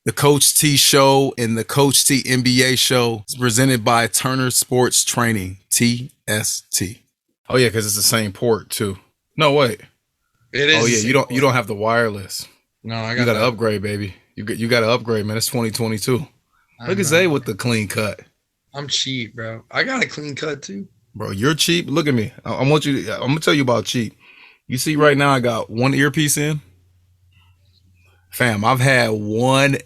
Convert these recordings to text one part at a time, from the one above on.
The Coach T Show and the Coach T NBA Show is presented by Turner Sports Training, TST. Oh yeah, because it's the same port too. No, wait. It is. Oh yeah, you don't have the wireless. No, I got to upgrade, baby. You got to upgrade, man. It's 2022. Look at Zay with the clean cut. I'm cheap, bro. I got a clean cut too. Bro, you're cheap. Look at me. I'm gonna tell you about cheap. You see, right now I got one earpiece in. Fam, I've had one,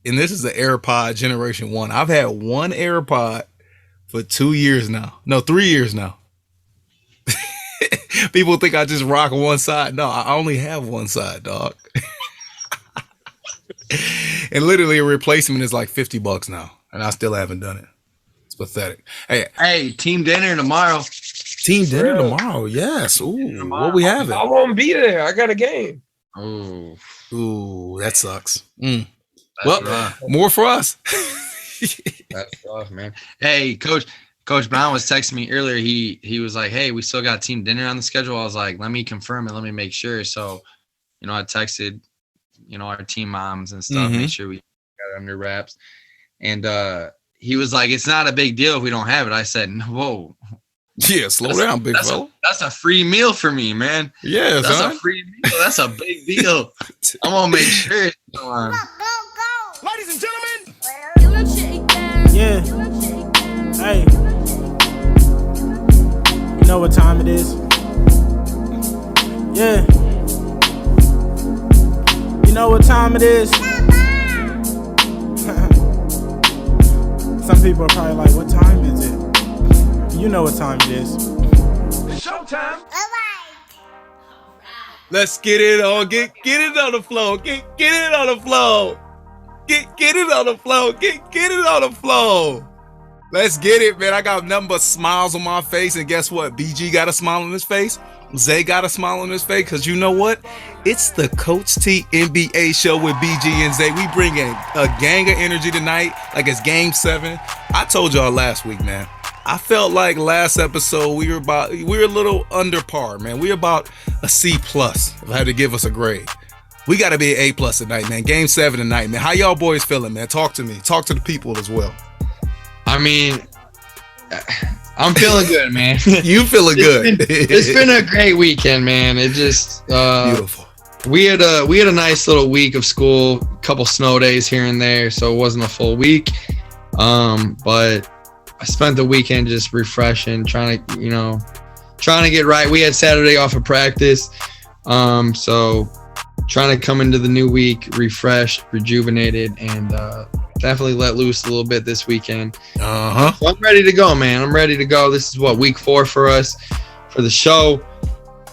and this is the AirPod Generation 1. I've had one AirPod for 2 years now. No, 3 years now. People think I just rock one side. No, I only have one side, dog. And literally a replacement is like $50 now, and I still haven't done it. It's pathetic. Hey, team dinner tomorrow. Team dinner tomorrow, yes. Ooh, what we having? I won't be there. I got a game. Ooh, that sucks. Well, rough. More for us. That's rough, man. Hey, Coach Brown was texting me earlier. He was like, "Hey, we still got team dinner on the schedule." I was like, "Let me confirm it. Let me make sure." So, I texted, our team moms and stuff, make sure we got it under wraps. And he was like, "It's not a big deal if we don't have it." I said, "Whoa." Yeah, slow down, big fella. That's a free meal for me, man. Yeah, that's a free meal. That's a big deal. I'm gonna make sure. Go. Ladies and gentlemen. Yeah. Hey. You know what time it is? Yeah. You know what time it is? Some people are probably like, what time is it? You know what time it is. It's showtime. Let's get it on. Get it on the floor. Get it on the floor. Get it on the floor. Get it on the floor. Let's get it, man. I got nothing but smiles on my face. And guess what? BG got a smile on his face. Zay got a smile on his face. Because you know what? It's the Coach T NBA show with BG and Zay. We bring in a gang of energy tonight. Like it's game 7. I told y'all last week, man. I felt like last episode we were a little under par, man. We were about a C+. If I had to give us a grade. We got to be an A+ tonight, man. Game 7 tonight, man. How y'all boys feeling, man? Talk to me. Talk to the people as well. I mean, I'm feeling good, man. You feeling good? It's been a great weekend, man. It just beautiful. We had a nice little week of school, a couple snow days here and there, so it wasn't a full week. But I spent the weekend just refreshing, trying to get right. We had Saturday off of practice, so trying to come into the new week refreshed, rejuvenated, and definitely let loose a little bit this weekend. So I'm ready to go, man. I'm ready to go. This is week 4 for us for the show.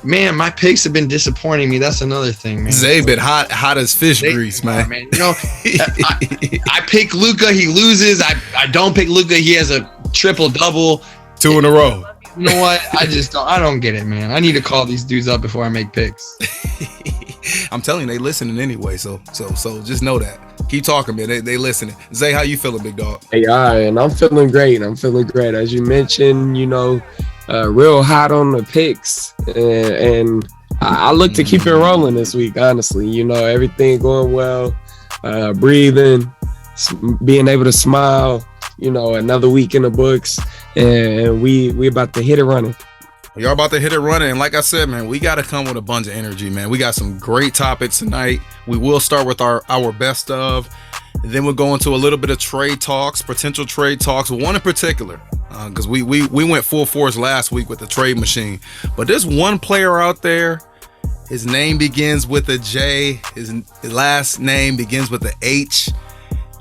Man, my picks have been disappointing me. That's another thing, man. Zay been hot as fish grease, man. I pick Luka, he loses. I don't pick Luka, he has a triple-double. 2 in a row. You know what? I don't get it, man. I need to call these dudes up before I make picks. I'm telling you, they listening anyway, so just know that. Keep talking, man. They listening. Zay, how you feeling, big dog? Hey, all right, and I'm feeling great. As you mentioned, real hot on the picks, and I look to keep it rolling this week. Honestly, everything going well, breathing, being able to smile. Another week in the books, and we about to hit it running. Y'all about to hit it running, and like I said, man, we got to come with a bunch of energy, man. We got some great topics tonight. We will start with our best of, and then we'll go into a little bit of trade talks, potential trade talks. One in particular, because we went full force last week with the trade machine, but there's one player out there. His name begins with a J. His last name begins with a H.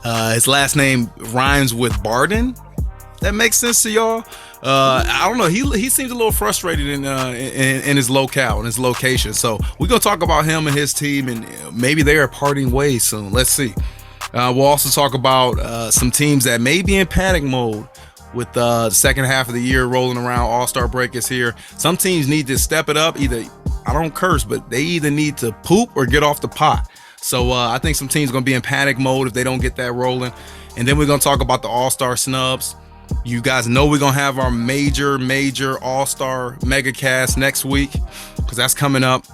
His last name rhymes with Barden. That makes sense to y'all? I don't know. He seems a little frustrated in his locale, in his location. So we're gonna talk about him and his team, and maybe they are parting ways soon. Let's see. We'll also talk about some teams that may be in panic mode with the second half of the year rolling around. All-Star break is here. Some teams need to step it up. Either, I don't curse, but they either need to poop or get off the pot. So I think some teams are going to be in panic mode if they don't get that rolling. And then we're going to talk about the All-Star snubs. You guys know we're going to have our major All-Star mega cast next week because that's coming up.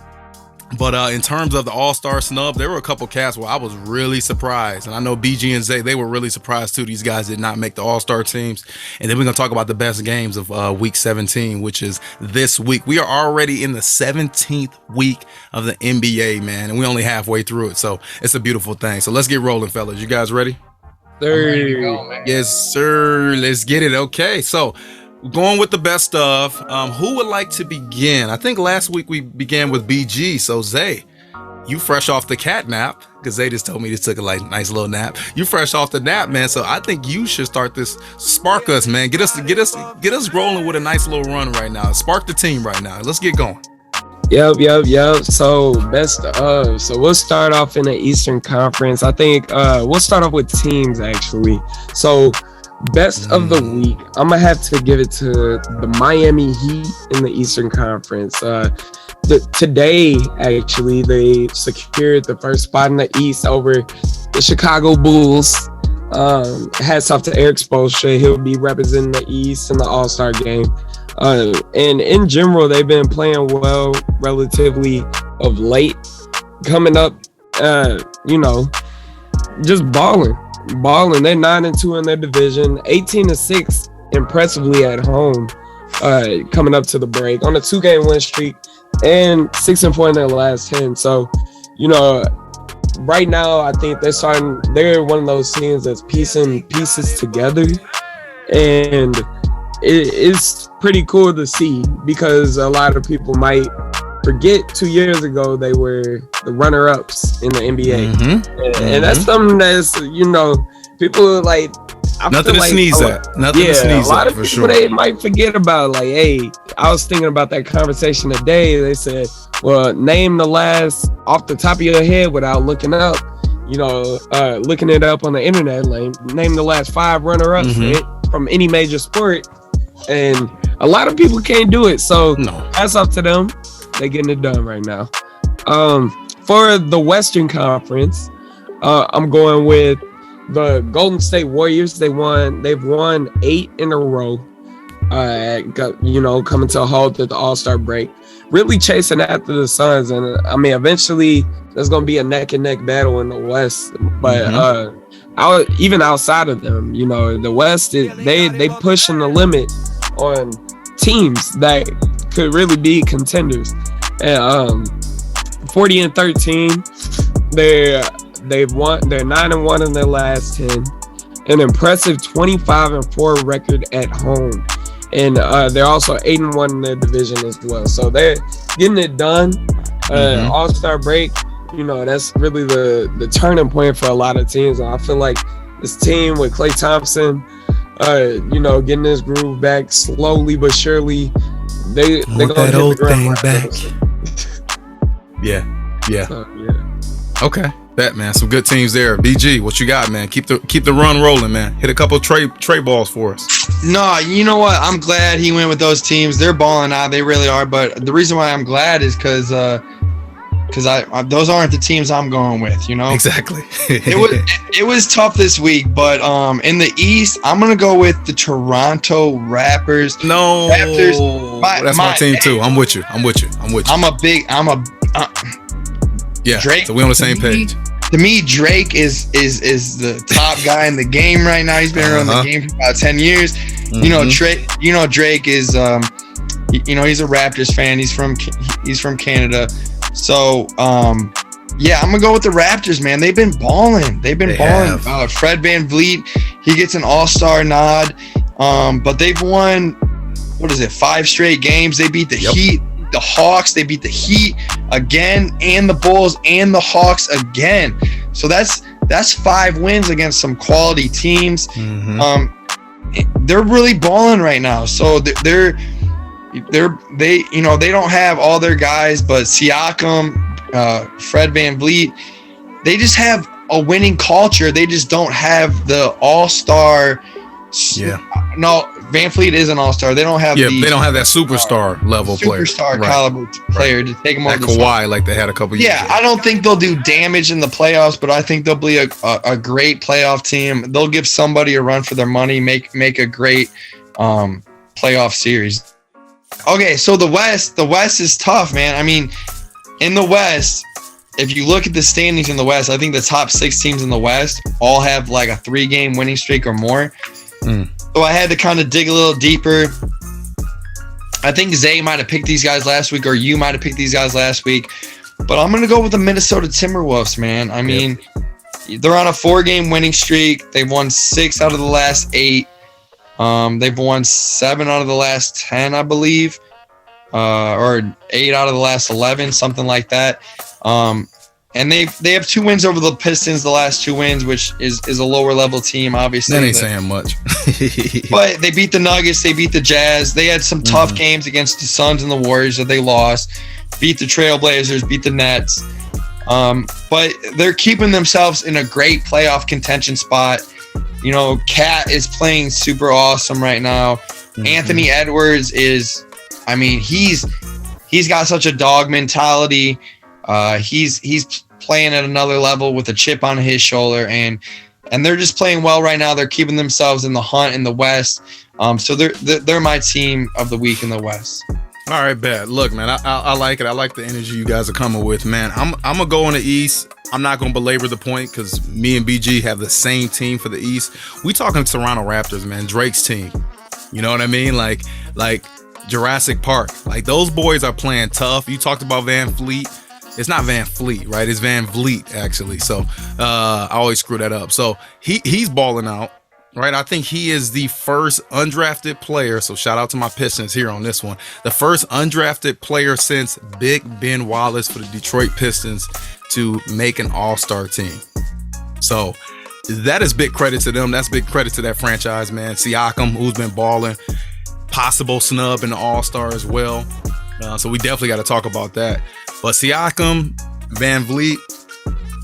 But in terms of the All-Star snub, there were a couple cats where I was really surprised. And I know BG and Zay, they were really surprised too. These guys did not make the All-Star teams. And then we're going to talk about the best games of Week 17, which is this week. We are already in the 17th week of the NBA, man. And we're only halfway through it. So it's a beautiful thing. So let's get rolling, fellas. You guys ready? Yes, sir. Let's get it. Okay. So going with the best of, who would like to begin? I think last week we began with BG. So Zay, you fresh off the cat nap, because Zay just told me just took a nice little nap. You fresh off the nap, man. So I think you should start this. Spark us, man. Get us rolling with a nice little run right now. Spark the team right now. Let's get going. Yep. So best of. So we'll start off in the Eastern Conference. I think we'll start off with teams actually. So best of the week, I'm gonna have to give it to the Miami Heat in the Eastern Conference. Today, actually, they secured the first spot in the East over the Chicago Bulls. Hats off to Eric Spoelstra. He'll be representing the East in the All-Star game. And in general, they've been playing well relatively of late. Coming up, just balling. They're 9-2 in their division, 18-6 impressively at home, coming up to the break on a 2-game win streak, and 6-4 in their last 10. So, right now I think they're one of those teams that's piecing pieces together, and it's pretty cool to see, because a lot of people might forget 2 years ago they were the runner-ups in the NBA, and that's something that's people like. Nothing to sneeze at. Nothing to sneeze at. A lot of people they might forget about. Like, hey, I was thinking about that conversation today. They said, "Well, name the last off the top of your head without looking up." Looking it up on the internet. Like, name the last 5 runner-ups from any major sport, and a lot of people can't do it. So hats off to them. They're getting it done right now. For the Western Conference, I'm going with the Golden State Warriors. They've won 8 in a row. Coming to a halt at the All-Star break. Really chasing after the Suns, and eventually there's gonna be a neck and neck battle in the West. But even outside of them, the West they pushing the limit on teams that could really be contenders. And 40-13, they're 9-1 in their last 10, an impressive 25-4 record at home, and they're also 8-1 in their division as well. So they're getting it done. All-Star break, that's really the turning point for a lot of teams. And I feel like this team with Klay Thompson, getting this groove back slowly but surely. They're gonna that old thing back. Yeah. So, Okay, that man, some good teams there. BG, what you got, man? Keep the run rolling, man. Hit a couple tray balls for us. No, you know what? I'm glad he went with those teams. They're balling out. They really are. But the reason why I'm glad is because those aren't the teams I'm going with. Exactly. it was tough this week, but in the East, I'm gonna go with the Toronto Raptors. Raptors. That's my team too. I'm with you. Yeah. Drake. So we're on the same page. To me, Drake is the top guy in the game right now. He's been around the game for about 10 years. Drake is he's a Raptors fan. He's from Canada. So I'm gonna go with the Raptors, man. They've been balling. Fred VanVleet, he gets an All-Star nod. But they've won 5 straight games. They beat the Heat, the Hawks, they beat the Heat again, and the Bulls and the Hawks again. So that's 5 wins against some quality teams. They're really balling right now. So they don't have all their guys, but Siakam, Fred VanVleet, they just have a winning culture. They just don't have the all-star. No, VanVleet is an all-star. They don't have they don't have that superstar level player. Superstar caliber player to take them over the Kawhi like they had a couple years ago. I don't think they'll do damage in the playoffs, but I think they'll be a great playoff team. They'll give somebody a run for their money, make a great playoff series. Okay, so the West is tough, man. I mean, in the West, if you look at the standings in the West, I think the top 6 teams in the West all have like a 3-game winning streak or more. So I had to kind of dig a little deeper. I think Zay might have picked these guys last week, or you might have picked these guys last week. But I'm going to go with the Minnesota Timberwolves, man. I mean, they're on a 4-game winning streak. They've won 6 out of the last 8. They've won 7 out of the last 10, I believe. Or 8 out of the last 11, something like that. And they have 2 wins over the Pistons, the last 2 wins, which is a lower level team, obviously. That ain't saying much. But they beat the Nuggets, they beat the Jazz. They had some tough games against the Suns and the Warriors that they lost. Beat the Trailblazers, beat the Nets. But they're keeping themselves in a great playoff contention spot. You know, Cat is playing super awesome right now. Anthony Edwards is, I mean, he's got such a dog mentality. He's playing at another level with a chip on his shoulder, and they're just playing well right now. They're keeping themselves in the hunt in the West. So they're my team of the week in the West. All right, bet. Look, man, I like it. I like the energy you guys are coming with, man. I'm gonna go in the East. I'm not gonna belabor the point because me and BG have the same team for the East. We talking Toronto Raptors, man. Drake's team. You know what I mean? Like Jurassic Park. Like, those boys are playing tough. You talked about Van Fleet. It's not Van Fleet, right? It's Van Vliet, actually. So I always screw that up. So he's balling out, right? I think he is the first undrafted player. So shout out to my Pistons here on this one. The first undrafted player since Big Ben Wallace for the Detroit Pistons to make an all-star team. So that is big credit to them. That's big credit to that franchise, man. Siakam, who's been balling. Possible snub in the all-star as well. So we definitely got to talk about that. But Siakam, Van Vliet,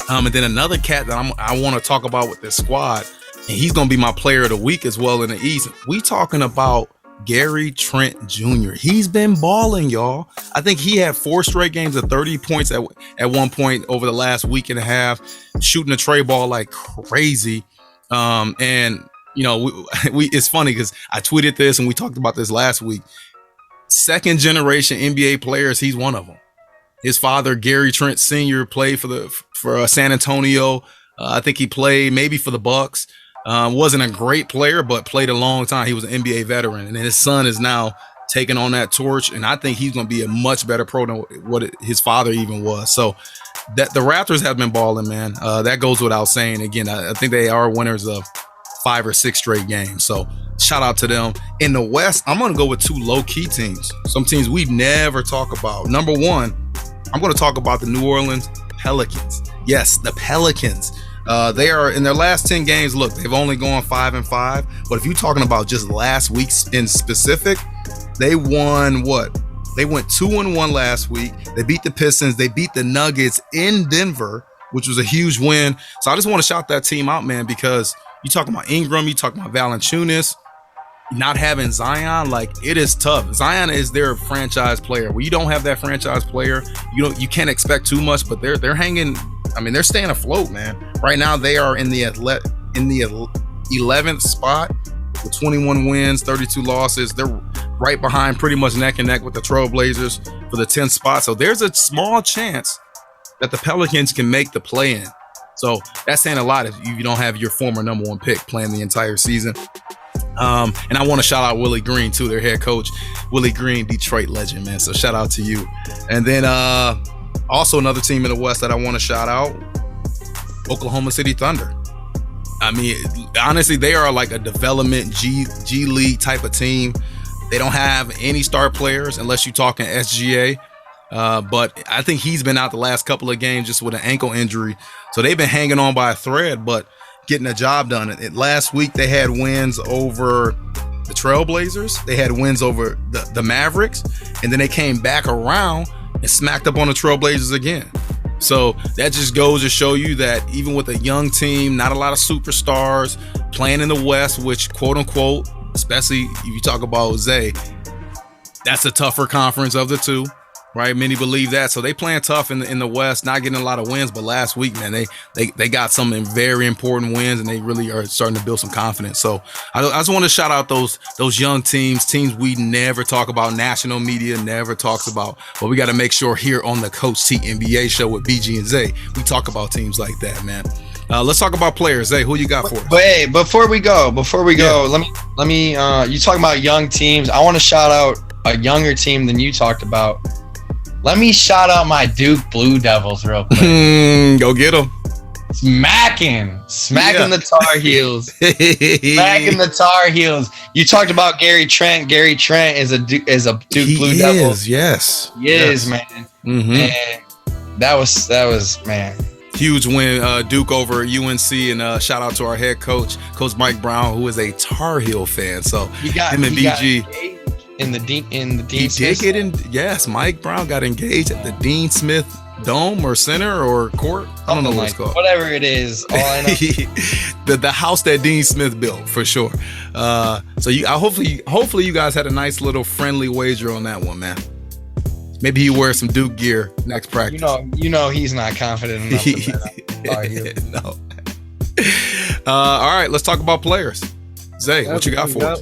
and then another cat that I want to talk about with this squad, and he's going to be my player of the week as well in the East. We talking about Gary Trent Jr. He's been balling, y'all. I think he had 4 straight games of 30 points at one point over the last week and a half, shooting the tray ball like crazy. And you know, we it's funny because I tweeted this and we talked about this last week. 2nd generation NBA players, he's one of them. His father, Gary Trent Sr., played for San Antonio. I think he played maybe for the Bucks. Wasn't a great player, but played a long time. He was an NBA veteran, and his son is now taking on that torch. And I think he's going to be a much better pro than what his father even was. So that the Raptors have been balling, man. That goes without saying. Again, I think they are winners of 5 or 6 straight games. So shout out to them. In the West, I'm going to go with 2 low-key teams. Some teams we never talk about. Number 1, I'm going to talk about the New Orleans Pelicans. Yes, the Pelicans. They are in their last 10 games. Look, they've only gone 5-5. But if you're talking about just last week in specific, they won what? They went 2-1 last week. They beat the Pistons. They beat the Nuggets in Denver, which was a huge win. So I just want to shout that team out, man, because you talking about Ingram, you talking about Valanciunas, not having Zion, like, it is tough. Zion is their franchise player. When you don't have that franchise player, you can't expect too much, but they're hanging. I mean, they're staying afloat, man. Right now, they are in the 11th spot with 21 wins, 32 losses. They're right behind, pretty much neck and neck with the Trailblazers for the 10th spot. So there's a small chance that the Pelicans can make the play-in. So that's saying a lot if you don't have your former number 1 pick playing the entire season. And I want to shout out Willie Green too, their head coach. Willie Green, Detroit legend, man. So shout out to you. And then also another team in the West that I want to shout out, Oklahoma City Thunder. I mean, honestly, they are like a development G League type of team. They don't have any star players unless you're talking SGA. But I think he's been out the last couple of games just with an ankle injury. So they've been hanging on by a thread, but getting the job done. Last week, they had wins over the Trailblazers. They had wins over the Mavericks. And then they came back around and smacked up on the Trailblazers again. So that just goes to show you that even with a young team, not a lot of superstars, playing in the West, which, quote unquote, especially if you talk about Zay, that's a tougher conference of the two. Right, many believe that. So they playing tough in the West, not getting a lot of wins. But last week, man, they got some very important wins, and they really are starting to build some confidence. So I just want to shout out those young teams we never talk about, national media never talks about. But we got to make sure here on the Coach T NBA show with BG and Zay, we talk about teams like that, man. Let's talk about players. Zay, who you got for us? But hey, before we go, let me. You talking about young teams? I want to shout out a younger team than you talked about. Let me shout out my Duke Blue Devils real quick. Go get them. Smacking the Tar Heels. Smacking the Tar Heels. You talked about Gary Trent. Gary Trent is a Duke Blue Devil. Yes. He is, man. Mm-hmm. And that was man. Huge win, Duke over UNC, and shout out to our head coach, Coach Mike Brown, who is a Tar Heel fan. So him and BG. In the Dean Smith. Yes, Mike Brown got engaged at the Dean Smith Dome or Center or Court. I don't know what it's called. Whatever it is, all I know. the house that Dean Smith built for sure. So hopefully you guys had a nice little friendly wager on that one, man. Maybe he wears some Duke gear next practice. You know he's not confident enough to bet on. No. All right, let's talk about players. Zay, what you got for us?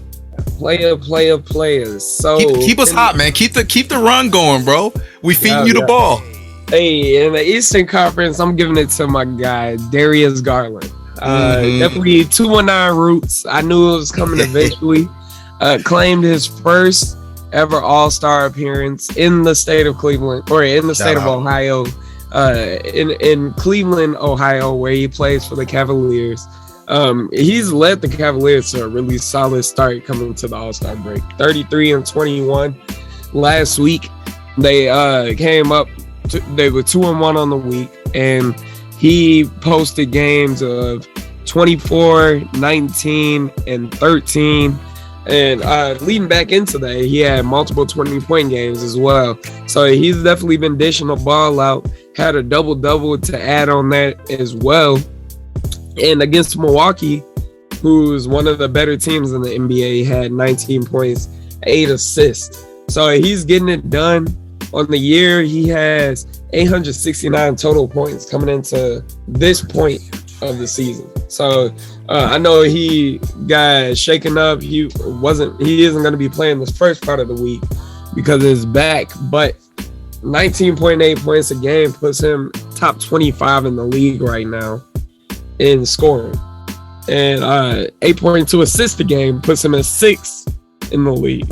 Players. So keep us hot, man. Keep the run going, bro. We feeding you the ball. Hey, in the Eastern Conference, I'm giving it to my guy Darius Garland. Definitely 219 roots. I knew it was coming eventually. Claimed his first ever All-Star appearance in the state of Cleveland, or in the state of Ohio, in Cleveland, Ohio, where he plays for the Cavaliers. He's led the Cavaliers to a really solid start coming to the All-Star break. 33-21 last week. They came up. They were 2-1 on the week, and he posted games of 24, 19, and 13. And leading back into that, he had multiple 20-point games as well. So he's definitely been dishing the ball out. Had a double-double to add on that as well. And against Milwaukee, who's one of the better teams in the NBA, he had 19 points, 8 assists. So he's getting it done. On the year, he has 869 total points coming into this point of the season. So I know he got shaken up. He isn't going to be playing this first part of the week because of his back, but 19.8 points a game puts him top 25 in the league right now in scoring, and 8.2 assists a game puts him at 6th in the league.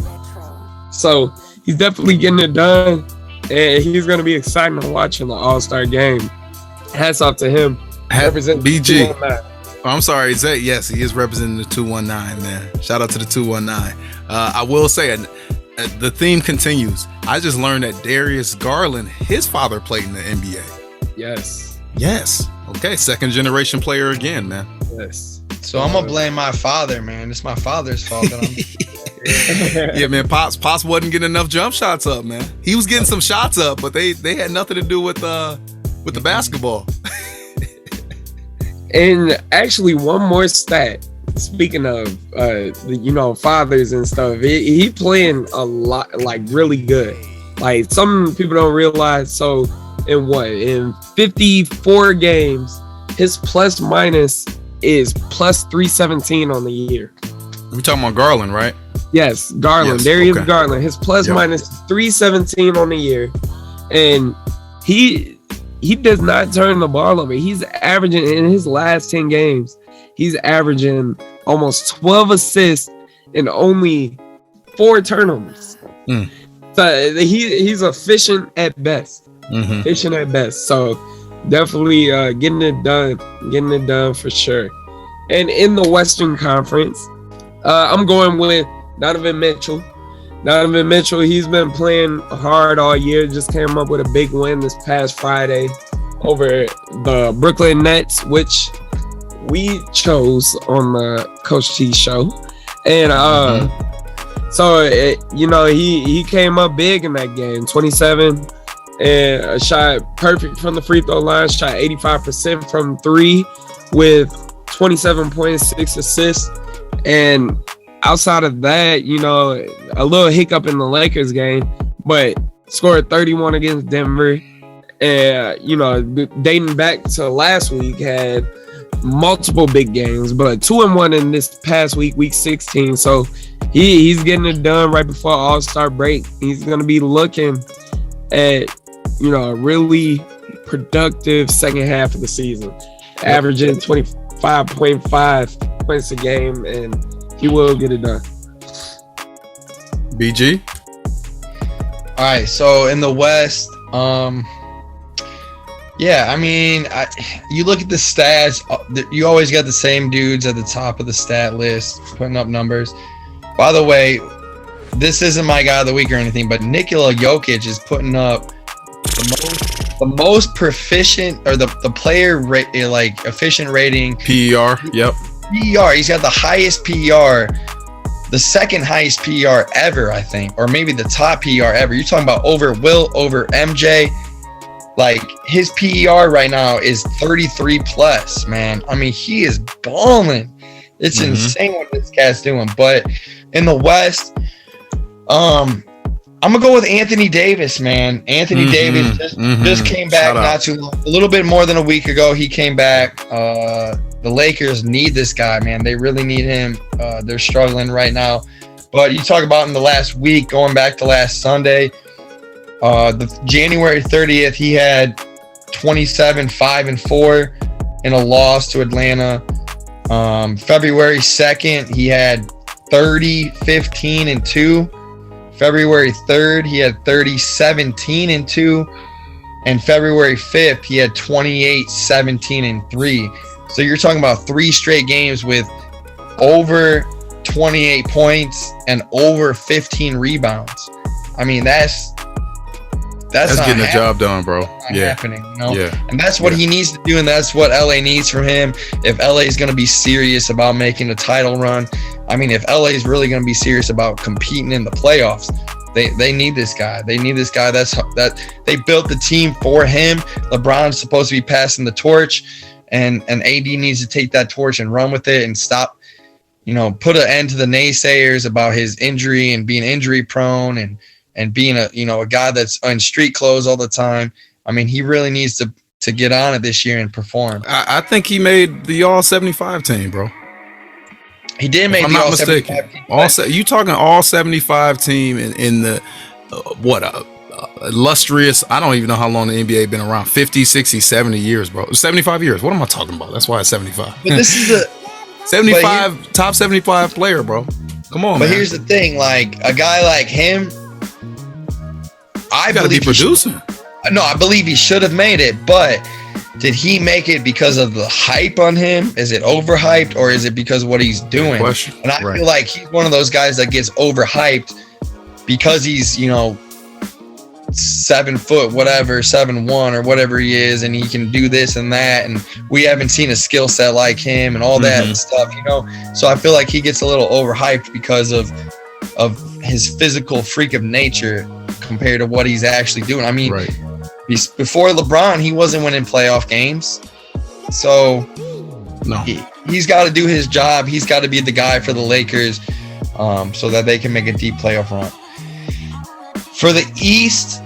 So he's definitely getting it done, and he's going to be exciting to watch in the All-Star game. Hats off to him. Represent BG. I'm sorry, Zay. Yes, he is representing the 219, man. Shout out to the 219. I will say, the theme continues. I just learned that Darius Garland, his father played in the NBA. Yes. Okay, second generation player again, man. Yes. So I'm gonna blame my father, man. It's my father's fault that I'm. Yeah, man. Pops wasn't getting enough jump shots up, man. He was getting some shots up, but they had nothing to do with the basketball. And actually, one more stat. Speaking of, fathers and stuff, he playing a lot, like really good. Like some people don't realize. So in 54 games, his plus minus is plus 317 on the year. We're talking about Garland, right? Yes, Garland. Yes, Darius Garland. His plus minus 317 on the year, and he does not turn the ball over. He's averaging in his last 10 games. He's averaging almost 12 assists and only 4 turnovers. So he's efficient at best. Efficient at best. So definitely getting it done for sure. And in the Western Conference, I'm going with Donovan Mitchell. Donovan Mitchell, he's been playing hard all year. Just came up with a big win this past Friday over the Brooklyn Nets, which we chose on the Coach T show. And so he came up big in that game, 27, and shot perfect from the free throw line, shot 85% from 3 with 27.6 assists. And outside of that, a little hiccup in the Lakers game, but scored 31 against Denver. And, you know, dating back to last week, had multiple big games, but 2-1 in this past week, week 16. So he's getting it done right before All-Star break. He's going to be looking at, you know, a really productive second half of the season, averaging 25.5 points a game, and he will get it done. BG? All right, so in the West, yeah, I mean, you look at the stats, you always got the same dudes at the top of the stat list putting up numbers. By the way, this isn't my guy of the week or anything, but Nikola Jokic is putting up the most proficient, or the player efficient rating. PER, yep. PER, he's got the highest PER, the second highest PER ever, I think, or maybe the top PER ever. You're talking about over Wilt, over MJ. Like, his PER right now is 33 plus, man. I mean, he is balling. It's insane what this cat's doing. But in the West, I'm gonna go with Anthony Davis, man. Anthony Davis just came back not too long, a little bit more than a week ago. He came back. The Lakers need this guy, man. They really need him. They're struggling right now. But you talk about in the last week, going back to last Sunday, the January 30th, he had 27, 5 and 4 in a loss to Atlanta. February 2nd, he had 30, 15 and 2. February 3rd, he had 30, 17 and 2. And February 5th, he had 28, 17 and 3. So you're talking about 3 straight games with over 28 points and over 15 rebounds. I mean, that's getting the job done, bro. Happening, you know? And that's what he needs to do, and that's what LA needs from him. If LA is going to be serious about making a title run, I mean, if LA is really going to be serious about competing in the playoffs, they need this guy. They need this guy. That they built the team for him. LeBron's supposed to be passing the torch, and AD needs to take that torch and run with it and stop, you know, put an end to the naysayers about his injury and being injury prone and being a guy that's in street clothes all the time. I mean, he really needs to get on it this year and perform. I think he made the All-75 team, bro. He did make the All-75 team. You talking All-75 team in the illustrious, I don't even know how long the NBA been around, 50, 60, 70 years, bro. 75 years. What am I talking about? That's why it's 75. But this is 75, top 75 player, bro. Come on, man. But here's the thing, like, a guy like him, I believe producing. I believe he should have made it, but did he make it because of the hype on him? Is it overhyped, or is it because of what he's doing? And I feel like he's one of those guys that gets overhyped because he's, 7 foot, whatever, 7'1" or whatever he is, and he can do this and that, and we haven't seen a skill set like him and all that and stuff, So I feel like he gets a little overhyped because of his physical freak of nature compared to what he's actually doing. I mean, before LeBron, he wasn't winning playoff games. So he's got to do his job. He's got to be the guy for the Lakers so that they can make a deep playoff run. For the East,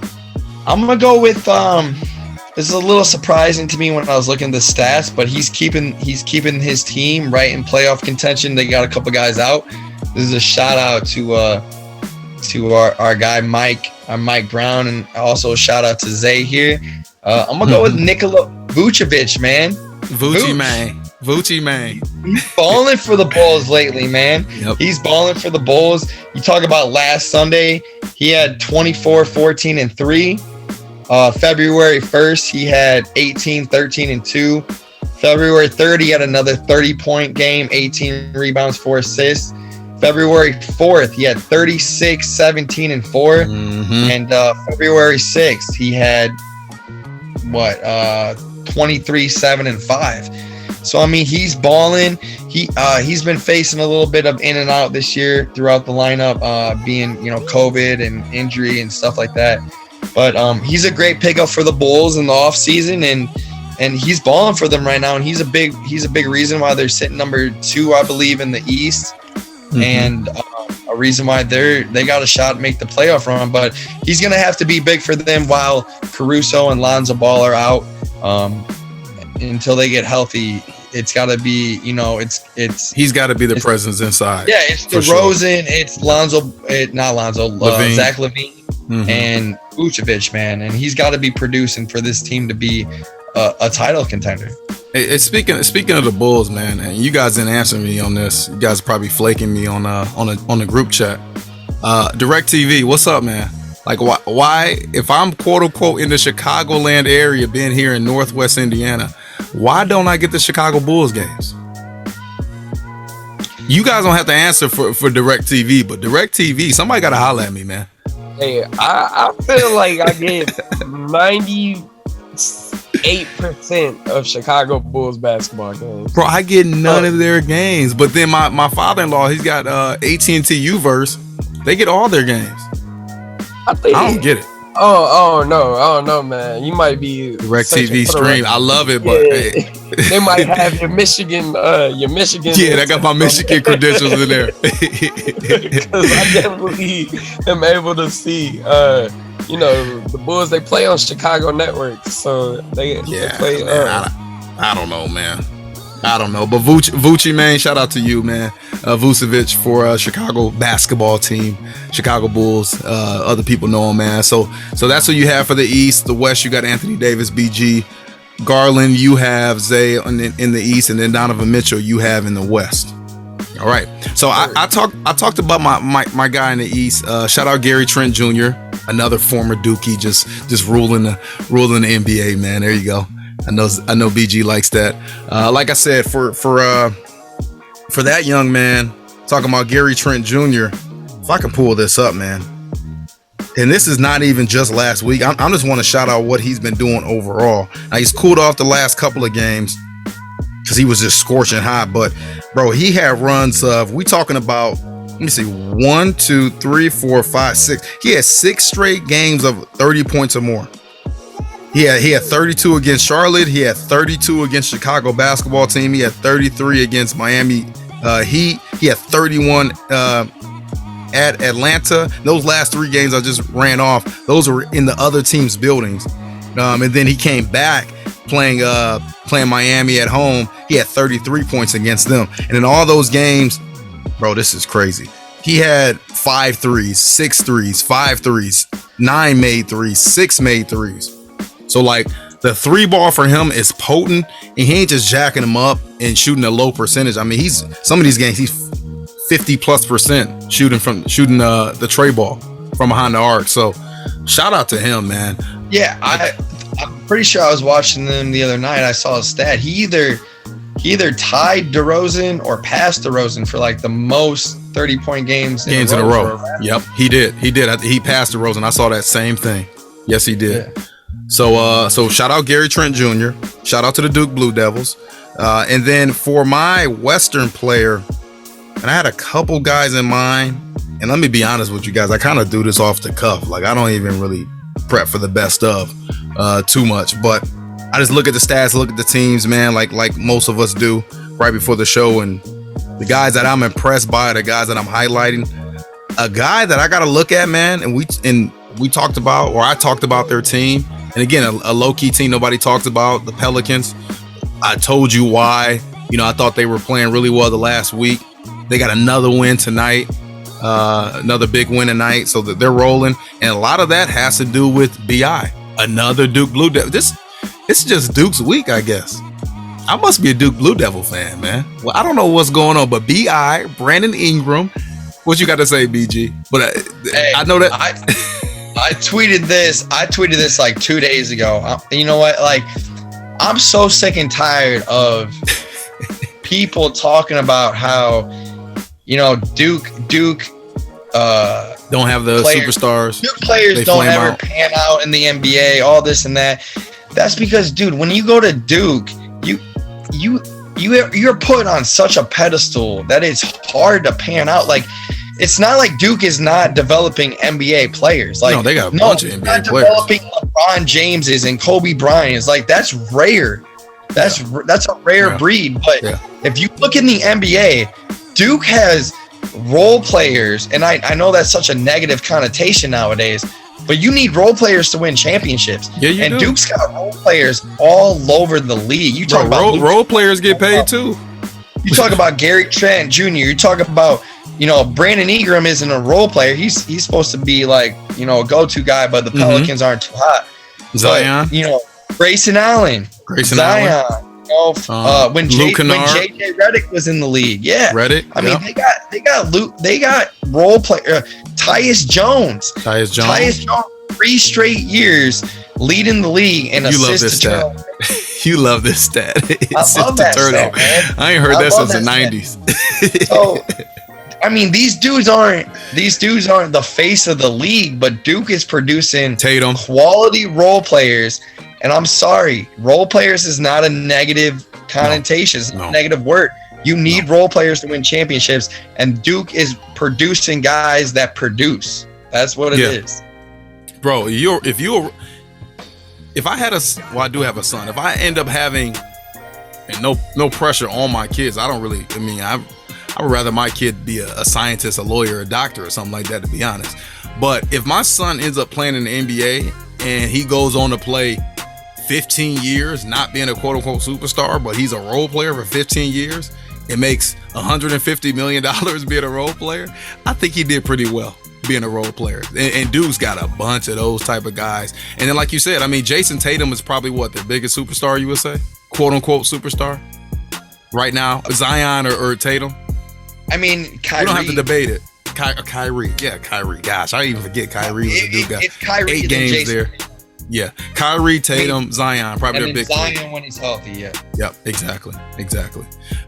I'm going to go with this is a little surprising to me when I was looking at the stats, but he's keeping his team right in playoff contention. They got a couple guys out. This is a shout out to our guy Mike Brown, and also a shout out to Zay here. I'm gonna go with Nikola Vucevic, man. Vucci man. He's balling for the Bulls lately, man. Yep. He's balling for the Bulls. You talk about last Sunday, he had 24, 14, and 3. February 1st, he had 18, 13, and 2. February 3rd, he had another 30-point game, 18 rebounds, 4 assists. February 4th, he had 36, 17, and 4. And February 6th, he had 23, 7, and 5. So I mean, he's balling. He's been facing a little bit of in and out this year throughout the lineup, being COVID and injury and stuff like that. But he's a great pickup for the Bulls in the offseason, and he's balling for them right now. And he's a big reason why they're sitting number 2, I believe, in the East. And a reason why they got a shot to make the playoff run. But he's gonna have to be big for them while Caruso and Lonzo Ball are out until they get healthy. It's got to be, he's got to be the presence inside. Yeah, it's DeRozan, it's Zach LaVine, and Vucevic, man, and he's got to be producing for this team to be a title contender. Hey, speaking of the Bulls, man, and you guys didn't answer me on this. You guys are probably flaking me on the group chat. DirecTV, what's up, man? Like, why, if I'm quote unquote in the Chicagoland area, being here in Northwest Indiana, why don't I get the Chicago Bulls games? You guys don't have to answer for DirecTV, but DirecTV, somebody got to holler at me, man. Hey, I feel like I get 98% of Chicago Bulls basketball games. Bro, I get none of their games, but then my father-in-law, he's got AT&T U-verse. They get all their games. I don't get it. Oh no, man. You might be DirecTV stream. I love it, but hey. They might have your Michigan. Yeah, I got my Michigan credentials in there. Because I definitely am able to see. The Bulls, they play on Chicago networks, so they play. I don't know, man. I don't know, but Vucci, man, shout out to you, man. Vucevic for Chicago basketball team, Chicago Bulls. Other people know him, man. So that's what you have for the East. The West, you got Anthony Davis, BG, Garland. You have Zay in the East, and then Donovan Mitchell you have in the West. All right. So I talked about my guy in the East. Shout out Gary Trent Jr., another former Dookie, just ruling the NBA, man. There you go. I know BG likes that. Like I said, for that young man, talking about Gary Trent Jr., if I can pull this up, man. And this is not even just last week. I just want to shout out what he's been doing overall. Now, he's cooled off the last couple of games because he was just scorching hot. But, bro, he had runs of, we talking about, let me see, 1, 2, 3, 4, 5, 6. He had 6 straight games of 30 points or more. He had 32 against Charlotte. He had 32 against Chicago basketball team. He had 33 against Miami Heat. He had 31 at Atlanta. Those last 3 games I just ran off, those were in the other team's buildings. And then he came back playing Miami at home. He had 33 points against them. And in all those games, bro, this is crazy. He had 5 threes, 6 threes, 5 threes, 9 made threes, 6 made threes. So, like, the 3 ball for him is potent, and he ain't just jacking them up and shooting a low percentage. I mean, some of these games, he's 50+% shooting the tray ball from behind the arc. So, shout out to him, man. Yeah, I'm pretty sure I was watching them the other night. I saw a stat. He either tied DeRozan or passed DeRozan for like the most 30-point games in a row. Yep, he did. He passed DeRozan. I saw that same thing. Yes, he did. Yeah. So shout out Gary Trent Jr. Shout out to the Duke Blue Devils. And then for my Western player, and I had a couple guys in mind. And let me be honest with you guys, I kind of do this off the cuff. Like, I don't even really prep for the best of too much. But I just look at the stats, look at the teams, man, like most of us do right before the show. And the guys that I'm impressed by, the guys that I'm highlighting, a guy that I got to look at, man, and we talked about, or I talked about their team. And again, a low-key team nobody talks about, the Pelicans. I told you why. I thought they were playing really well the last week. They got another win tonight, another big win tonight, so that they're rolling. And a lot of that has to do with BI, another Duke Blue Devil. It's just Duke's week, I guess. I must be a Duke Blue Devil fan, man. Well, I don't know what's going on, but BI, Brandon Ingram, what you got to say, BG? But hey, I know that. I tweeted this like 2 days ago. You know what? Like, I'm so sick and tired of people talking about how, Duke don't have the superstars. Duke players don't ever pan out in the NBA, all this and that. That's because, dude, when you go to Duke, you're put on such a pedestal that it's hard to pan out. Like, it's not like Duke is not developing NBA players. Like, no, they got a bunch of NBA players. Developing LeBron Jameses and Kobe Bryant's. Like, that's rare. That's a rare breed. But if you look in the NBA, Duke has role players, and I know that's such a negative connotation nowadays, but you need role players to win championships. Yeah, you do. Duke's got role players all over the league. You talk about role players get paid too. You talk about Trent Jr. You talk about, Brandon Ingram isn't a role player. He's supposed to be like, a go-to guy, but the Pelicans aren't too hot. Zion. But, Grayson Allen. Zion. When JJ Redick was in the league. Yeah. Redick. I mean, they got role player Tyus Jones. 3 straight years leading the league and assist to turnover. You love this stat. I love that stat, man. I ain't heard that since the 90s. So, I mean, these dudes aren't the face of the league, but Duke is producing Tatum quality role players. And I'm sorry, role players is not a negative connotation. It's not a negative word. You need role players to win championships, and Duke is producing guys that produce. That's what it is. Bro, if I had I do have a son. If I end up having, and no pressure on my kids, I would rather my kid be a scientist, a lawyer, a doctor, or something like that, to be honest. But if my son ends up playing in the NBA and he goes on to play 15 years, not being a quote unquote superstar, but he's a role player for 15 years, it makes $150 million being a role player, I think he did pretty well being a role player. And Duke's got a bunch of those type of guys. And then, like you said, I mean, Jason Tatum is probably the biggest superstar, you would say? Quote unquote superstar right now? Zion or Tatum? I mean, Kyrie. You don't have to debate it. Kyrie. Yeah, Kyrie. Gosh, I even forget Kyrie was a Duke guy. It's Kyrie 8 games there. Yeah, Kyrie, Tatum, Zion, probably and a big Zion three. When he's healthy, yeah. Yep, exactly.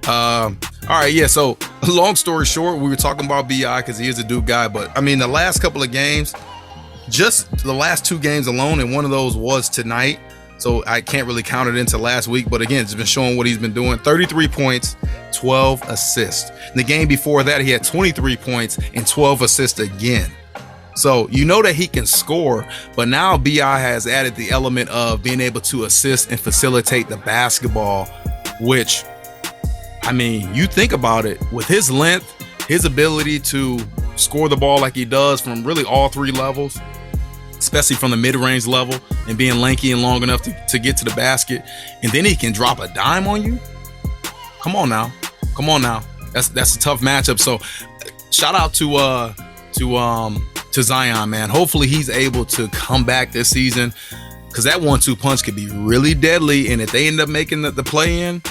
All right, yeah. So, long story short, we were talking about BI because he is a Duke guy, but I mean, the last couple of games, just the last 2 games alone, and one of those was tonight. So I can't really count it into last week, but again, it's been showing what he's been doing. 33 points, 12 assists. In the game before that, he had 23 points and 12 assists again. So you know that he can score, but now BI has added the element of being able to assist and facilitate the basketball, which, I mean, you think about it, with his length, his ability to score the ball like he does from really all 3 levels, especially from the mid-range level and being lanky and long enough to get to the basket, and then he can drop a dime on you. Come on now. That's a tough matchup. So shout out to Zion, man. Hopefully he's able to come back this season, because that 1-2 punch could be really deadly. And if they end up making the play-in,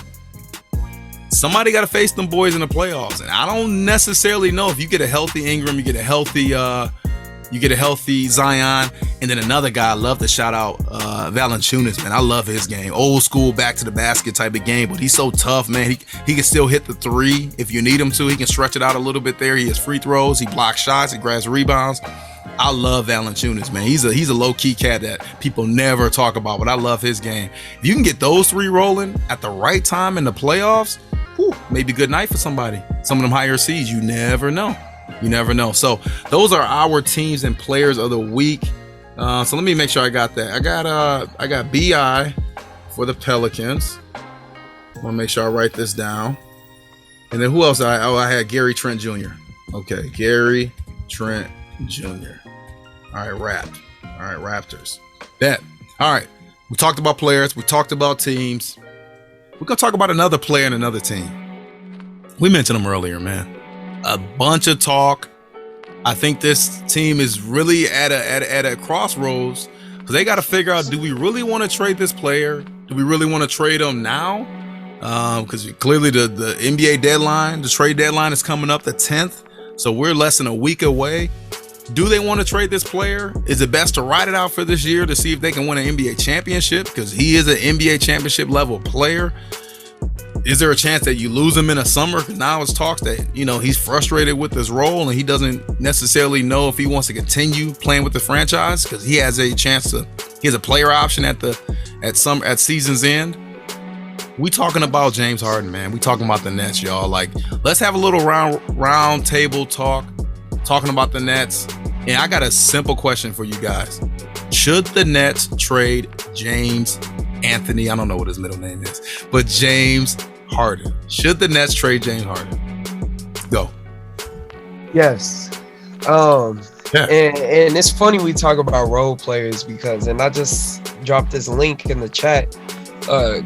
somebody got to face them boys in the playoffs. And I don't necessarily know if you get a healthy Ingram, you get a healthy Zion, and then another guy I love to shout out, Valanciunas, man. I love his game. Old school, back to the basket type of game, but he's so tough, man. He can still hit the 3 if you need him to. He can stretch it out a little bit there. He has free throws. He blocks shots. He grabs rebounds. I love Valanciunas, man. He's a low-key cat that people never talk about, but I love his game. If you can get those 3 rolling at the right time in the playoffs, maybe good night for somebody. Some of them higher seeds, you never know. So those are our teams and players of the week. So let me make sure I got that. I got BI for the Pelicans. I want to make sure I write this down. And then who else? I had Gary Trent Jr. Okay, Gary Trent Jr. All right, Raptors. Bet. All right. We talked about players. We talked about teams. We're going to talk about another player and another team. We mentioned them earlier, man. A bunch of talk. I think this team is really at a crossroads, because they got to figure out, do we really want to trade this player? Do we really want to trade him now? Because clearly the NBA deadline, the trade deadline is coming up the 10th. So we're less than a week away. Do they want to trade this player? Is it best to ride it out for this year to see if they can win an NBA championship? Because he is an NBA championship level player. Is there a chance that you lose him in a summer? Because now it's talks that, he's frustrated with his role and he doesn't necessarily know if he wants to continue playing with the franchise, because he has a player option at season's end. We talking about James Harden, man. We talking about the Nets, y'all. Like, let's have a little round table talk, talking about the Nets. And I got a simple question for you guys. Should the Nets trade James Anthony? I don't know what his middle name is, but James Harden. Should the Nets trade James Harden? Go. Yes. And it's funny we talk about role players because, and I just dropped this link in the chat,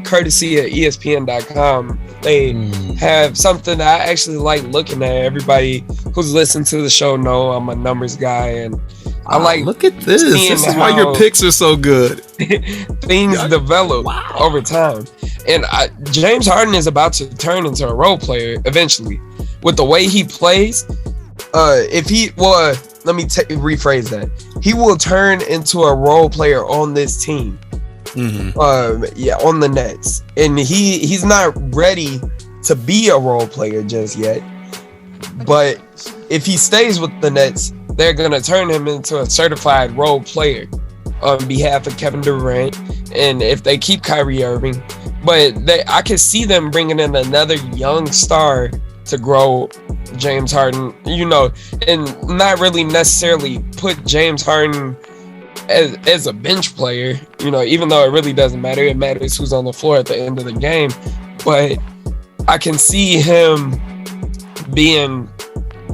courtesy of ESPN.com. They have something that I actually like looking at. Everybody who's listened to the show know I'm a numbers guy, and I like look at this. This is why your picks are so good. Things develop over time. And James Harden is about to turn into a role player eventually. With the way he plays, let me rephrase that. He will turn into a role player on this team. On the Nets. And he's not ready to be a role player just yet. But if he stays with the Nets, they're going to turn him into a certified role player on behalf of Kevin Durant. And if they keep Kyrie Irving, but I can see them bringing in another young star to grow James Harden, and not really necessarily put James Harden as a bench player, even though it really doesn't matter. It matters who's on the floor at the end of the game. But I can see him being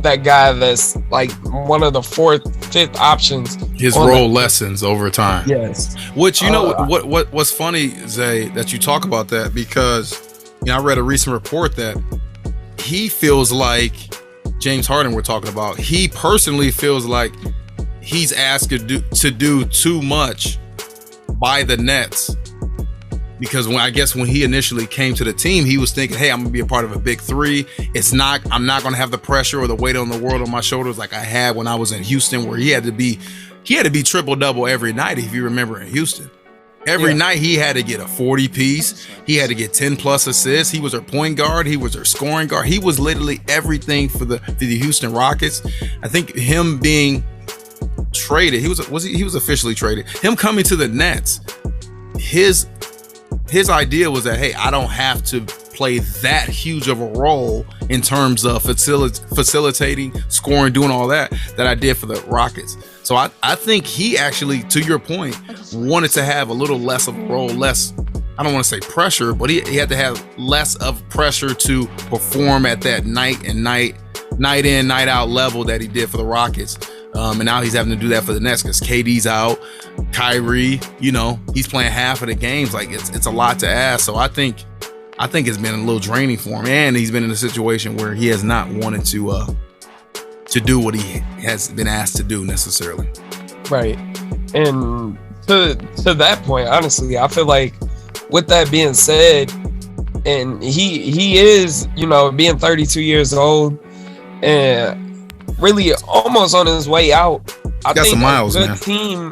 that guy that's like one of the fourth, fifth options. His role lessens over time. Yes. Which what's funny, Zay, that you talk about that, because I read a recent report that he feels like James Harden we're talking about. He personally feels like he's asked to do too much by the Nets. Because when he initially came to the team, he was thinking, hey, I'm going to be a part of a big three. I'm not going to have the pressure or the weight on the world on my shoulders like I had when I was in Houston, where he had to be triple-double every night, if you remember, in Houston. Every night he had to get a 40 piece. He had to get 10 plus assists. He was their point guard. He was their scoring guard. He was literally everything for the Houston Rockets. I think him being traded, he was officially traded. Him coming to the Nets, his idea was that, hey, I don't have to play that huge of a role in terms of facilitating, scoring, doing all that I did for the Rockets. So I think he actually, to your point, wanted to have a little less of a role, less, I don't want to say pressure, but he had to have less of pressure to perform at that night in, night out level that he did for the Rockets. And now he's having to do that for the Nets because KD's out, Kyrie, he's playing half of the games. Like it's a lot to ask. So I think it's been a little draining for him, and he's been in a situation where he has not wanted to do what he has been asked to do necessarily. Right. And to that point, honestly, I feel like with that being said, and he is, being 32 years old and really almost on his way out. I think some miles, a good man. Team,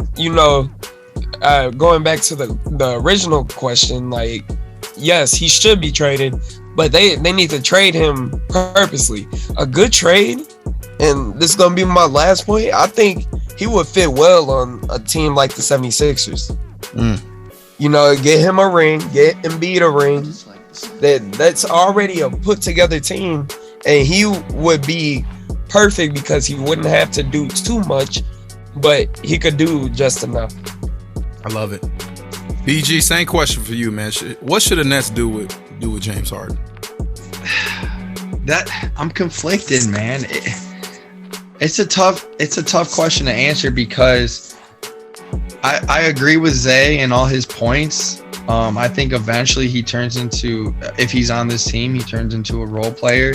going back to the original question, like, yes, he should be traded, but they need to trade him purposely. A good trade, and this is going to be my last point, I think he would fit well on a team like the 76ers. Get him a ring, get Embiid a ring. That's already a put together team, and he would be perfect because he wouldn't have to do too much, but he could do just enough. I love it. BG, same question for you, man. What should the Nets do with James Harden? That I'm conflicted, man. It's a tough question to answer because I agree with Zay and all his points. I think eventually he turns into, if he's on this team, he turns into a role player.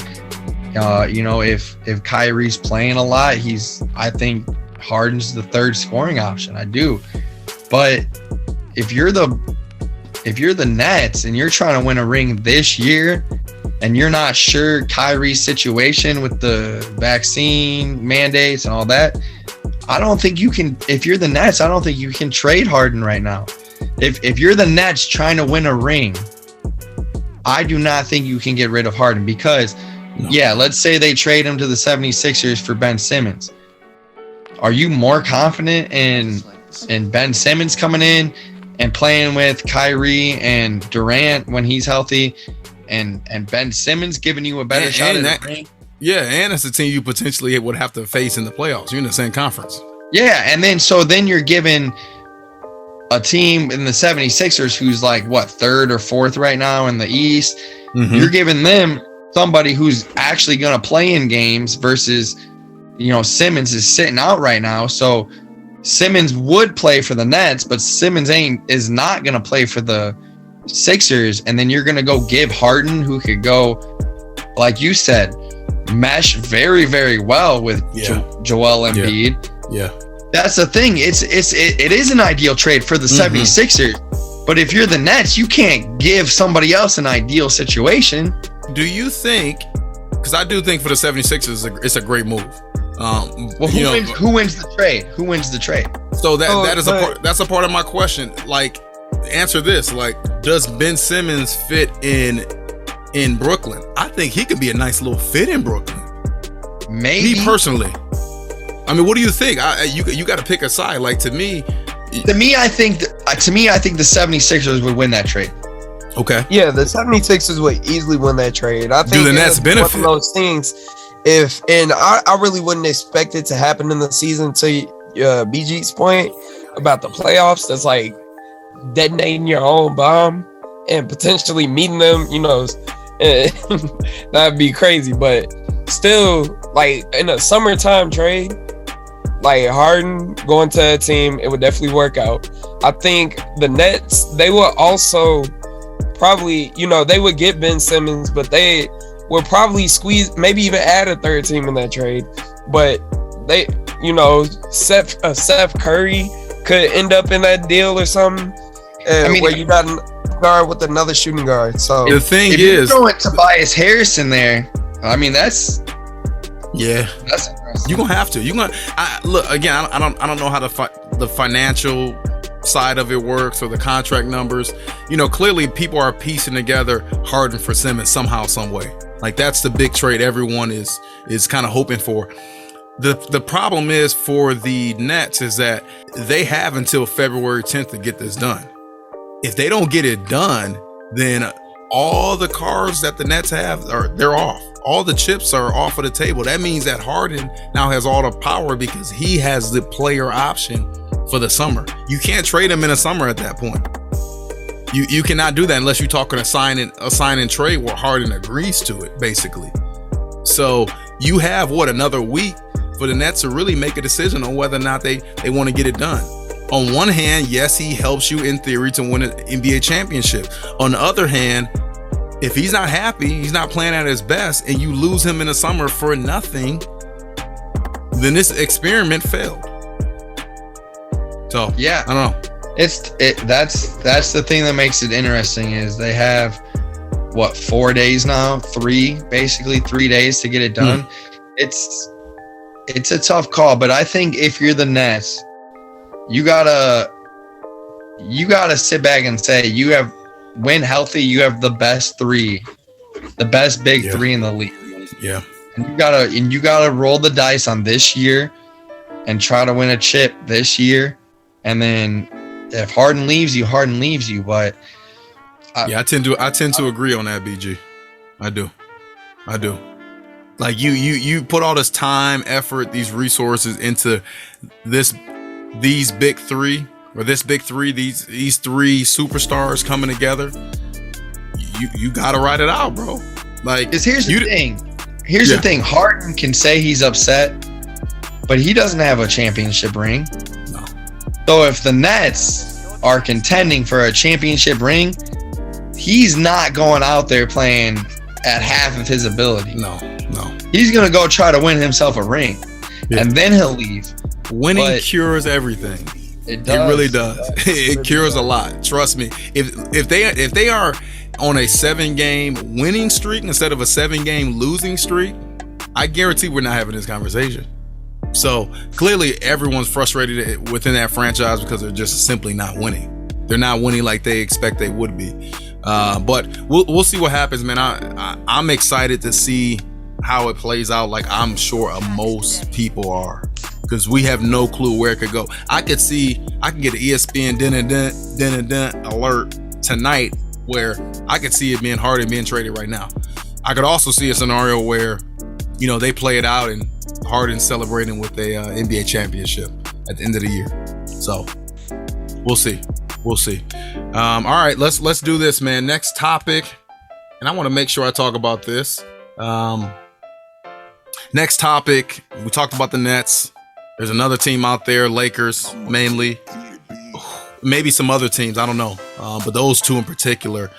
If Kyrie's playing a lot, I think Harden's the third scoring option. I do. But if you're the Nets and you're trying to win a ring this year and you're not sure Kyrie's situation with the vaccine mandates and all that, I don't think you can, if you're the Nets, I don't think you can trade Harden right now. If you're the Nets trying to win a ring, I do not think you can get rid of Harden because let's say they trade him to the 76ers for Ben Simmons. Are you more confident in Ben Simmons coming in and playing with Kyrie and Durant when he's healthy and Ben Simmons giving you a better shot at the ring? Yeah, and it's a team you potentially would have to face in the playoffs. You're in the same conference. Yeah, and then you're giving a team in the 76ers who's like, third or fourth right now in the East. Mm-hmm. You're giving them somebody who's actually going to play in games versus Simmons is sitting out right now. So Simmons would play for the Nets, but Simmons is not going to play for the Sixers. And then you're going to go give Harden, who could go, like you said, mesh very, very well with Joel Embiid. Yeah. That's the thing. It is an ideal trade for the 76ers. But if you're the Nets, you can't give somebody else an ideal situation. Do you think, because I do think for the 76ers, it's a great move. Who wins the trade? Who wins the trade? So that's a part of my question. Like, answer this. Like, does Ben Simmons fit in Brooklyn? I think he could be a nice little fit in Brooklyn. Maybe. Me personally. I mean, what do you think? You got to pick a side. Like, to me, I think the 76ers would win that trade. Okay. Yeah, the 76ers would easily win that trade. I think do the Nets benefit? One of those things. I really wouldn't expect it to happen in the season. To BG's point about the playoffs, that's like detonating your own bomb and potentially meeting them. That'd be crazy. But still, like in a summertime trade, like Harden going to a team, it would definitely work out. I think the Nets, they will also probably, they would get Ben Simmons, but they will probably squeeze, maybe even add a third team in that trade. But they, Seth Curry could end up in that deal or something. Where you got a guard with another shooting guard. So the thing if is, you throw Tobias Harris in there, I mean that's interesting. You're gonna have to. Look again. I don't know how the financial side of it works or the contract numbers. Clearly people are piecing together Harden for Simmons somehow, some way. Like, that's the big trade everyone is kind of hoping for. The problem is for the Nets is that they have until February 10th to get this done. If they don't get it done, then all the cards that the Nets have they're off. All the chips are off of the table. That means that Harden now has all the power because he has the player option for the summer. You can't trade him in the summer at that point. You cannot do that unless you're talking a sign and trade where Harden agrees to it, basically. So you have another week for the Nets to really make a decision on whether or not they want to get it done. On one hand, yes, he helps you in theory to win an NBA championship. On the other hand, if he's not happy, he's not playing at his best, and you lose him in the summer for nothing, then this experiment failed. So yeah, I don't know. That's the thing that makes it interesting is they have 4 days now, 3 days to get it done. It's a tough call, but I think if you're the Nets, you gotta sit back and say when healthy, you have the best big three in the league. Yeah. And you gotta roll the dice on this year and try to win a chip this year. And then if Harden leaves you, But I tend to agree on that, BG. I do. Like you put all this time, effort, these resources into these big three, these three superstars coming together. You gotta ride it out, bro. Like, here's the thing. Harden can say he's upset, but he doesn't have a championship ring. No. So if the Nets are contending for a championship ring, he's not going out there playing at half of his ability. No. He's gonna go try to win himself a ring, and then he'll leave. Winning cures everything. It does. It really does. It cures a lot. Trust me. If they are on a 7-game winning streak instead of a 7-game losing streak, I guarantee we're not having this conversation. So clearly everyone's frustrated within that franchise because they're just simply not winning. They're not winning like they expect they would be. But we'll see what happens, man. I'm excited to see how it plays out. Like, I'm sure most people are, because we have no clue where it could go. I can get an ESPN dun alert tonight where I could see it being Harden being traded right now. I could also see a scenario where, they play it out and Harden celebrating with a NBA championship at the end of the year. So we'll see. All right, let's do this, man. Next topic, and I want to make sure I talk about this. Next topic. We talked about the Nets. There's another team out there, Lakers mainly. Maybe some other teams, I don't know. But those two in particular.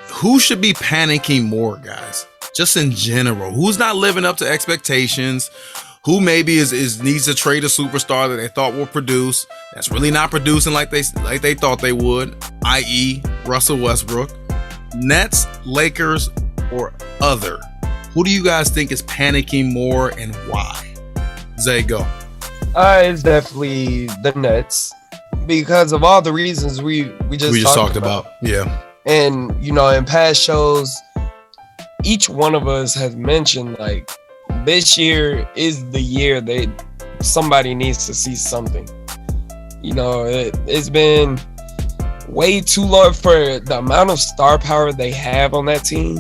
Who should be panicking more, guys? Just in general. Who's not living up to expectations? Who maybe needs to trade a superstar that they thought would produce, that's really not producing like they thought they would, i.e. Russell Westbrook. Nets, Lakers, or other. Who do you guys think is panicking more and why? Zay, go. It's definitely the Nets because of all the reasons we just talked about. Yeah. And, you know, in past shows, each one of us has mentioned, like, this year is the year that somebody needs to see something. You know, it's been way too long for the amount of star power they have on that team.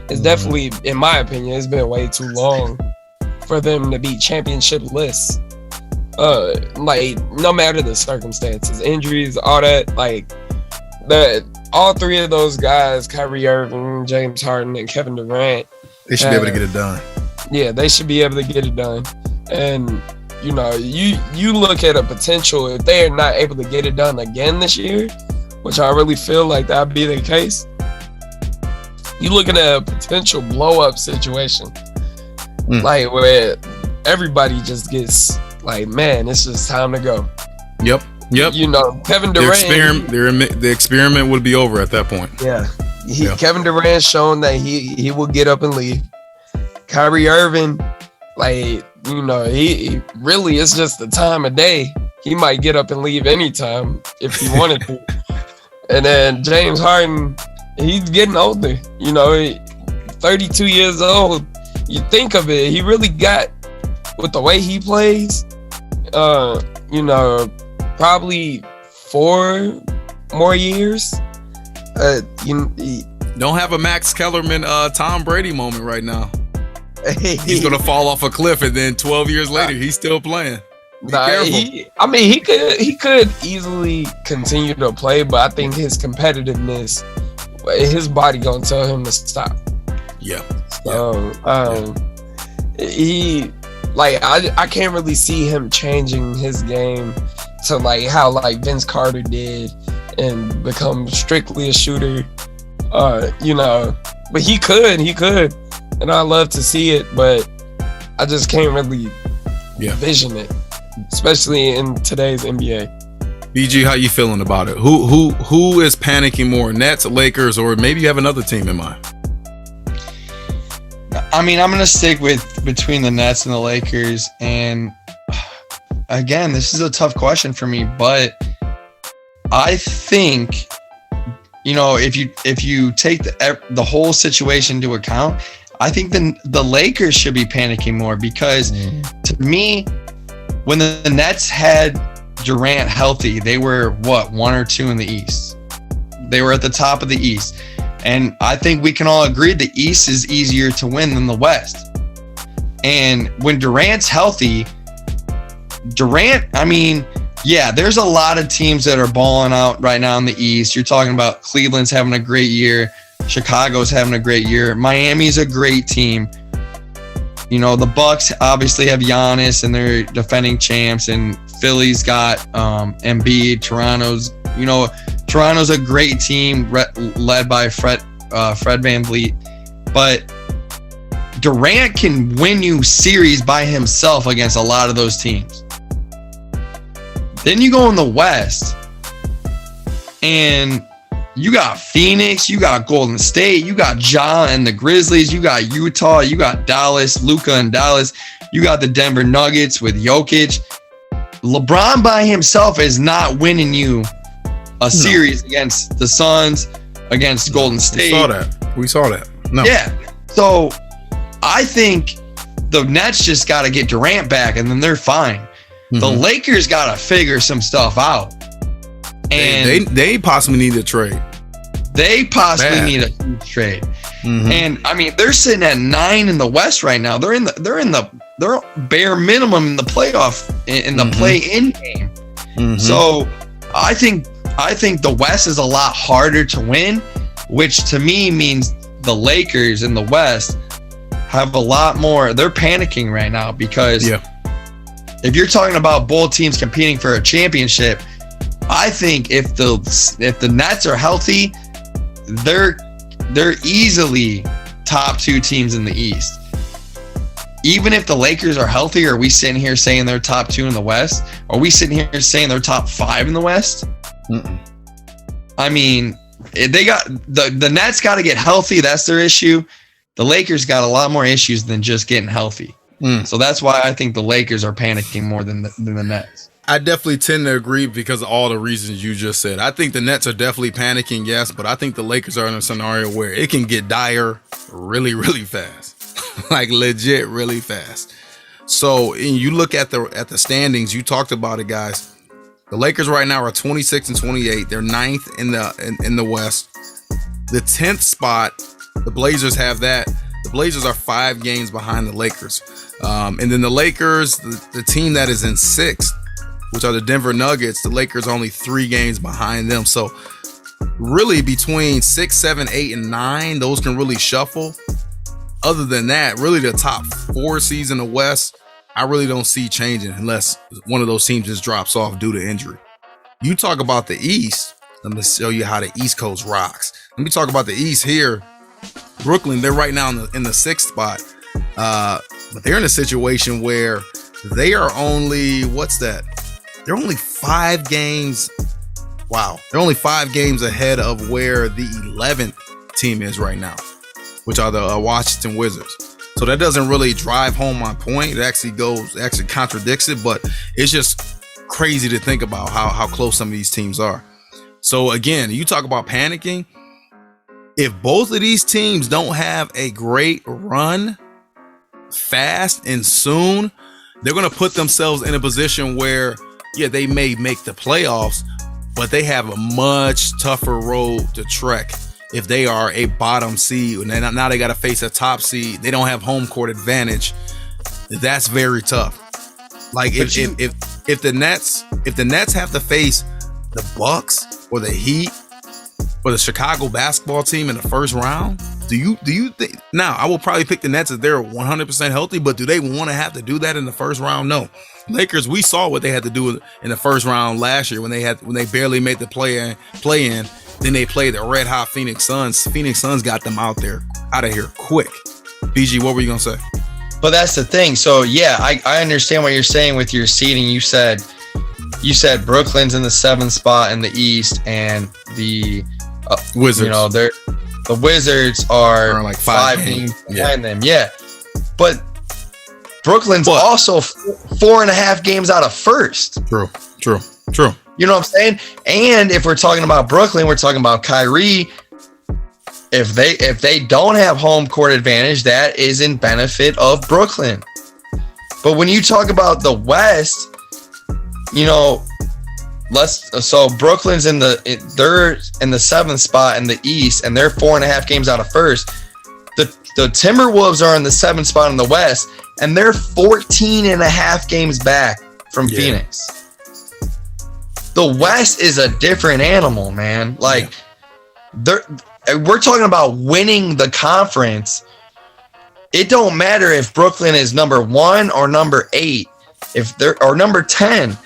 It's definitely, in my opinion, it's been way too long for them to be championship lists. Like, no matter the circumstances, injuries, all that, like, all three of those guys, Kyrie Irving, James Harden, and Kevin Durant, they should be able to get it done. Yeah, they should be able to get it done. And, you know, you look at a potential, if they are not able to get it done again this year, which I really feel like that'd be the case, you looking at a potential blow-up situation. Like, where everybody just gets like, man, it's just time to go. Yep. You know, Kevin Durant. The experiment would be over at that point. Yeah. Kevin Durant's shown that he will get up and leave. Kyrie Irving, like, you know, he really, it's just the time of day. He might get up and leave anytime if he wanted to. And then James Harden, he's getting older. You know, 32 years old. You think of it, he really got, with the way he plays, you know, probably 4 more years. Don't have a Max Kellerman, Tom Brady moment right now. He's gonna fall off a cliff, and then 12 years later, he's still playing. Be careful. He could easily continue to play, but I think his competitiveness, his body gonna tell him to stop. Yeah. So, he, like, I can't really see him changing his game to like how like Vince Carter did and become strictly a shooter. You know, but he could, and I love to see it, but I just can't really vision it, especially in today's NBA. BG, how you feeling about it? Who is panicking more, Nets, Lakers, or maybe you have another team in mind? I mean, I'm going to stick with between the Nets and the Lakers. And again, this is a tough question for me, but I think, you know, if you take the whole situation into account, I think the Lakers should be panicking more because to me, when the Nets had Durant healthy, they were 1 or 2 in the East. They were at the top of the East. And I think we can all agree the East is easier to win than the West. And when Durant's healthy, I mean, yeah, there's a lot of teams that are balling out right now in the East. You're talking about Cleveland's having a great year. Chicago's having a great year. Miami's a great team. You know, the Bucks obviously have Giannis and they're defending champs, and Philly's got Embiid. Toronto's a great team led by Fred VanVleet. But Durant can win you series by himself against a lot of those teams. Then you go in the West, and you got Phoenix, you got Golden State, you got Ja and the Grizzlies, you got Utah, you got Dallas, Luka and Dallas, you got the Denver Nuggets with Jokic. LeBron by himself is not winning you a series against the Suns, against Golden State. We saw that. No. Yeah. So I think the Nets just got to get Durant back, and then they're fine. Mm-hmm. The Lakers got to figure some stuff out. And they possibly need a trade. They possibly need a huge trade. Mm-hmm. And I mean, they're sitting at 9 in the West right now. They're bare minimum in the playoff, in the play-in game. Mm-hmm. So I think the West is a lot harder to win, which to me means the Lakers in the West have a lot more. They're panicking right now because if you're talking about both teams competing for a championship, I think if the Nets are healthy, they're easily top 2 teams in the East. Even if the Lakers are healthy, are we sitting here saying they're top 2 in the West? Are we sitting here saying they're top 5 in the West? I mean, they got the Nets got to get healthy. That's their issue. The Lakers got a lot more issues than just getting healthy. So that's why I think the Lakers are panicking more than the Nets. I definitely tend to agree because of all the reasons you just said. I think the Nets are definitely panicking, yes, but I think the Lakers are in a scenario where it can get dire really, really fast. Like legit really fast. So you look at the standings, you talked about it, guys. The Lakers right now are 26 and 28. They're 9th in the West. The 10th spot, the Blazers have that. The Blazers are 5 games behind the Lakers. And then the Lakers, the team that is in 6th, which are the Denver Nuggets, the Lakers are only 3 games behind them. So really between 6, 7, 8, and 9, those can really shuffle. Other than that, really the top 4 seeds in the West, I really don't see changing unless one of those teams just drops off due to injury. You talk about the East, let me show you how the East Coast rocks. Let me talk about the East here. Brooklyn, they're right now in the 6th spot. But they're in a situation where they are only, they're only 5 games. Wow. They're only 5 games ahead of where the 11th team is right now, which are the Washington Wizards. So that doesn't really drive home my point. It actually contradicts it, but it's just crazy to think about how close some of these teams are. So again, you talk about panicking. If both of these teams don't have a great run fast and soon, they're going to put themselves in a position where, they may make the playoffs, but they have a much tougher road to trek. If they are a bottom seed and then now they got to face a top seed, they don't have home court advantage. That's very tough. Like if the Nets have to face the Bucks or the Heat or the Chicago basketball team in the first round, do you think? Now I will probably pick the Nets if they're 100% healthy, but do they want to have to do that in the first round? No. Lakers, we saw what they had to do in the first round last year when they barely made the play in. Then they played the red hot Phoenix Suns. Phoenix Suns got them out of here quick. BG, what were you gonna say? But that's the thing. So I understand what you're saying with your seeding. You said Brooklyn's in the 7th spot in the East, and the Wizards. The Wizards are like 5 games behind them. Yeah, but Brooklyn's also 4.5 games out of first. True. You know what I'm saying? And if we're talking about Brooklyn, we're talking about Kyrie. If they don't have home court advantage, that is in benefit of Brooklyn. But when you talk about the West, so Brooklyn's they're in the 7th spot in the East, and they're 4.5 games out of first. The Timberwolves are in the 7th spot in the West, and they're 14.5 games back from Phoenix. The West is a different animal, man. Like we're talking about winning the conference. It don't matter if Brooklyn is number 1 or number 8, or number 10.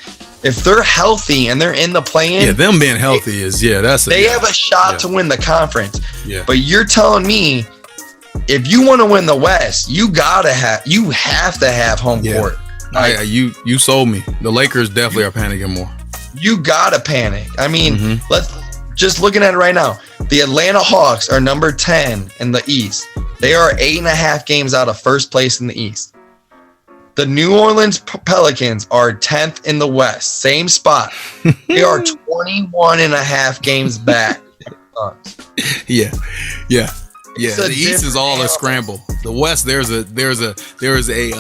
If they're healthy and they're in the play-in, them being healthy they have a shot to win the conference. Yeah. But you're telling me if you want to win the West, you have to have home court. You sold me. The Lakers definitely are panicking more. You gotta panic. I mean, let's just looking at it right now. The Atlanta Hawks are number 10 in the East. They are 8.5 games out of first place in the East. The New Orleans Pelicans are 10th in the West, same spot. They are 21.5 games back. Yeah. The East is all a scramble. The West, there's a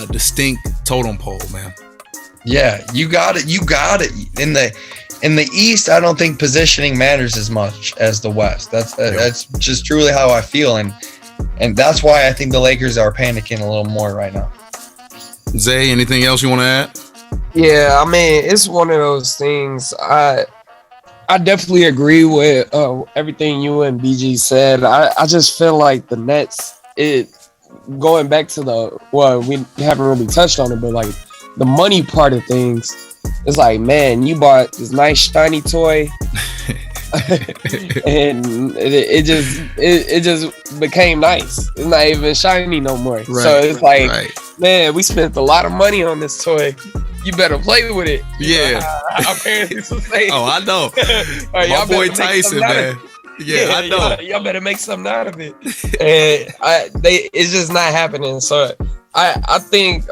distinct totem pole, man. Yeah, you got it. In the East, I don't think positioning matters as much as the West. That's just truly how I feel, and that's why I think the Lakers are panicking a little more right now. Zay, anything else you want to add? Yeah, I mean, it's one of those things. I definitely agree with everything you and BG said. I just feel like the Nets, going back to we haven't really touched on it, but like the money part of things, it's like, man, you bought this nice shiny toy, and it just became nice. It's not even shiny no more. Right, so it's like, man, we spent a lot of money on this toy. You better play with it. Yeah. Our parents would say. Oh, I know. Right, my boy Tyson, man. Yeah, I know. Y'all better make something out of it. And it's just not happening. So I think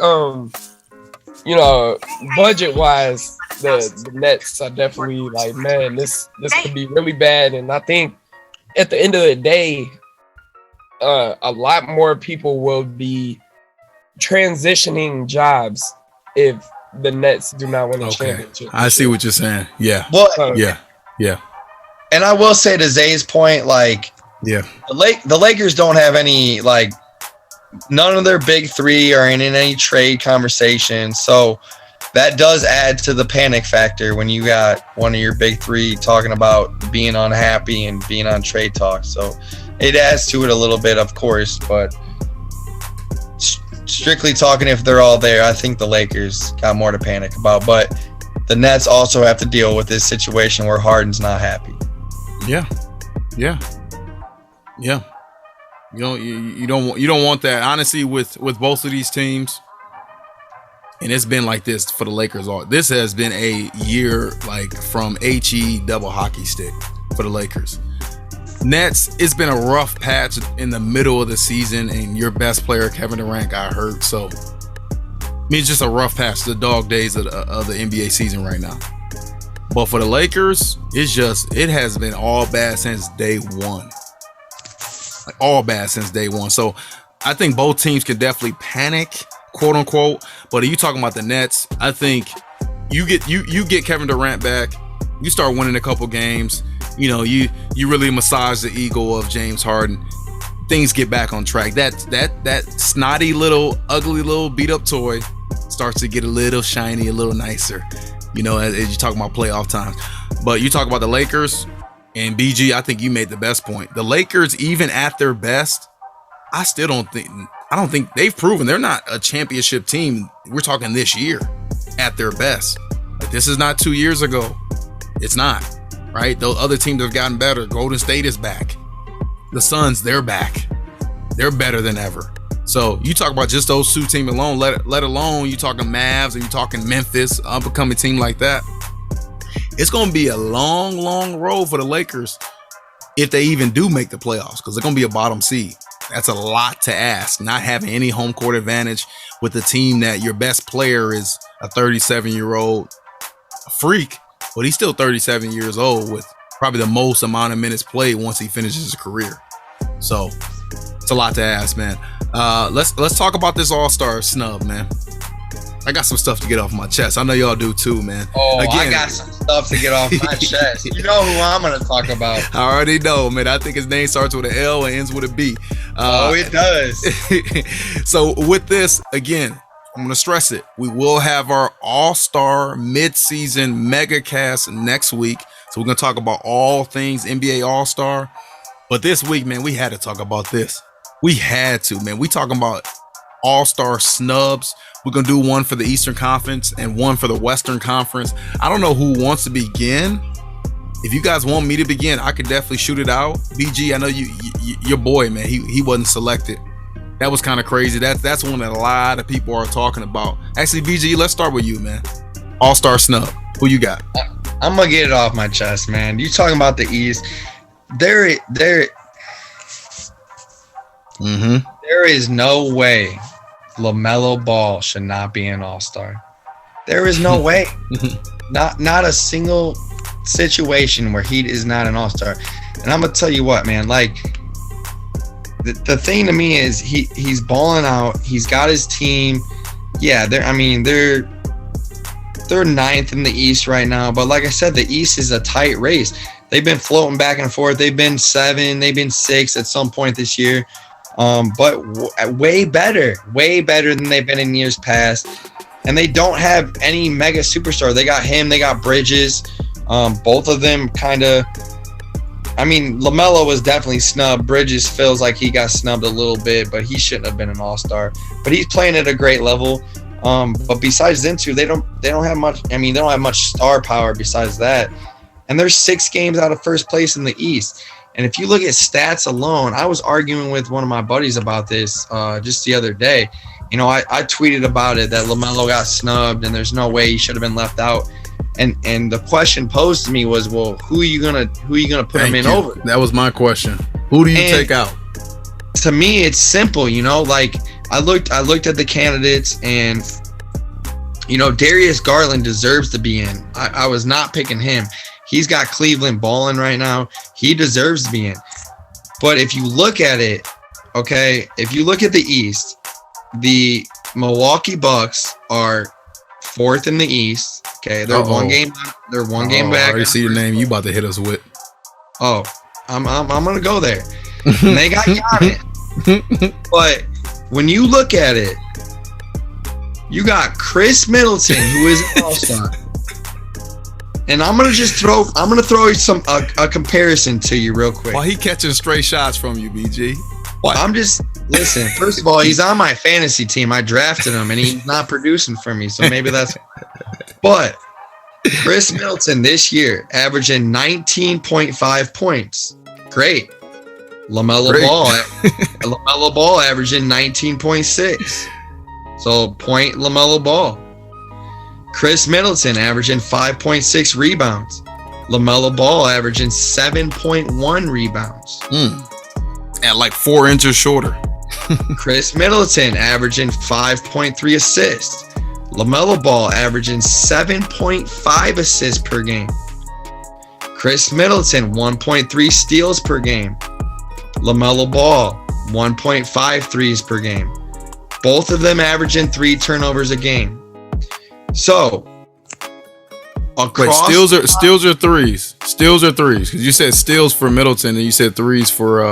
budget wise, the Nets are definitely like, man, this could be really bad. And I think at the end of the day, a lot more people will be transitioning jobs if the Nets do not win a championship. I see what you're saying. Yeah. Well, yeah. And I will say to Zay's point, like, the Lakers don't have any, like, none of their big three are in any trade conversation. So that does add to the panic factor when you got one of your big three talking about being unhappy and being on trade talk. So it adds to it a little bit, of course, but strictly talking, if they're all there, I think the Lakers got more to panic about. But the Nets also have to deal with this situation where Harden's not happy. Yeah. You don't want that, honestly, with both of these teams. And it's been like this for the Lakers. This has been a year like from HE double hockey stick for the Lakers. Nets, it's been a rough patch in the middle of the season, and your best player, Kevin Durant, got hurt. So, it's just a rough patch, the dog days of the NBA season right now. But for the Lakers, it has been all bad since day one. Like, all bad since day one. So, I think both teams can definitely panic, quote unquote. But if you talking about the Nets, I think you get Kevin Durant back, you start winning a couple games. You really massage the ego of James Harden. Things get back on track. That snotty little, ugly little beat up toy starts to get a little shiny, a little nicer. As you talk about playoff times. But you talk about the Lakers and BG. I think you made the best point. The Lakers, even at their best, I don't think they've proven they're not a championship team. We're talking this year at their best. Like, this is not 2 years ago. It's not. Right? Those other teams have gotten better. Golden State is back. The Suns, they're back. They're better than ever. So you talk about just those two teams alone, let alone you talking Mavs and you talking Memphis, up-and-coming team like that. It's going to be a long, long road for the Lakers if they even do make the playoffs, because they're going to be a bottom seed. That's a lot to ask, not having any home court advantage with a team that your best player is a 37-year-old freak. But he's still 37 years old with probably the most amount of minutes played once he finishes his career. So it's a lot to ask, man. Let's talk about this All-Star snub, man. I got some stuff to get off my chest. I know y'all do too, man. Oh, I got some stuff to get off my chest. You know who I'm going to talk about. I already know, man. I think his name starts with an L and ends with a B. It does. So with this, again, I'm going to stress it. We will have our All-Star mid-season mega cast next week. So we're going to talk about all things NBA All-Star. But this week, man, we had to talk about this. We had to, man. We talking about All-Star snubs. We're going to do one for the Eastern Conference and one for the Western Conference. I don't know who wants to begin. If you guys want me to begin, I could definitely shoot it out. BG, I know your boy, man, he wasn't selected. That was kind of crazy. That's one that a lot of people are talking about. Actually, BG, let's start with you, man. All-Star snub. Who you got? I'm going to get it off my chest, man. You talking about the East. There is no way LaMelo Ball should not be an All-Star. There is no way. Not a single situation where he is not an All-Star. And I'm gonna tell you what, man, like the thing to me is he's balling out. He's got his team. Yeah, they're ninth in the East right now, but like I said, the East is a tight race. They've been floating back and forth. They've been 7, they've been 6 at some point this year. But way better than they've been in years past. And they don't have any mega superstar. They got him, they got Bridges. Both of them kind of I mean, LaMelo was definitely snubbed. Bridges feels like he got snubbed a little bit, but he shouldn't have been an all-star. But he's playing at a great level. But besides them two, they don't have much. I mean, they don't have much star power besides that. And they're 6 games out of first place in the East. And if you look at stats alone, I was arguing with one of my buddies about this just the other day. You know, I tweeted about it that LaMelo got snubbed and there's no way he should have been left out. And the question posed to me was, well, who are you gonna put him in over? That was my question. Who do you take out? To me, it's simple. You know, like I looked at the candidates, and you know, Darius Garland deserves to be in. I was not picking him. He's got Cleveland balling right now. He deserves to be in. But if you look at it, okay, if you look at the East, the Milwaukee Bucks are 4th in the East. Okay, they're one game back. I already see the name you about to hit us with. Oh, I'm gonna go there. And they got Giannis. But when you look at it, you got Chris Middleton, who is an all-star. And I'm gonna throw a comparison to you real quick. While he catching straight shots from you, BG. What? Listen, first of all, he's on my fantasy team. I drafted him and he's not producing for me, so maybe that's. But Chris Middleton this year averaging 19.5 points. Great. LaMelo Ball averaging 19.6. So point LaMelo Ball. Chris Middleton averaging 5.6 rebounds. LaMelo Ball averaging 7.1 rebounds. At like 4 inches shorter. Chris Middleton averaging 5.3 assists. LaMelo Ball averaging 7.5 assists per game. Chris Middleton 1.3 steals per game. LaMelo Ball 1.5 threes per game. Both of them averaging 3 turnovers a game. So steals or threes? Steals or threes? Because you said steals for Middleton and you said threes for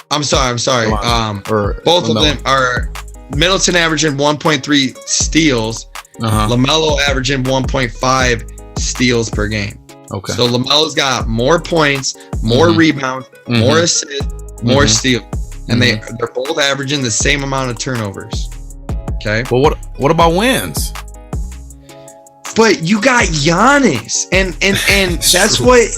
I'm sorry. Both of them are Middleton averaging 1.3 steals. LaMelo averaging 1.5 steals per game. Okay. So LaMelo's got more points, more rebounds, more assists, more steals, and they're both averaging the same amount of turnovers. Okay. Well, what about wins? But you got Giannis, and that's true. what.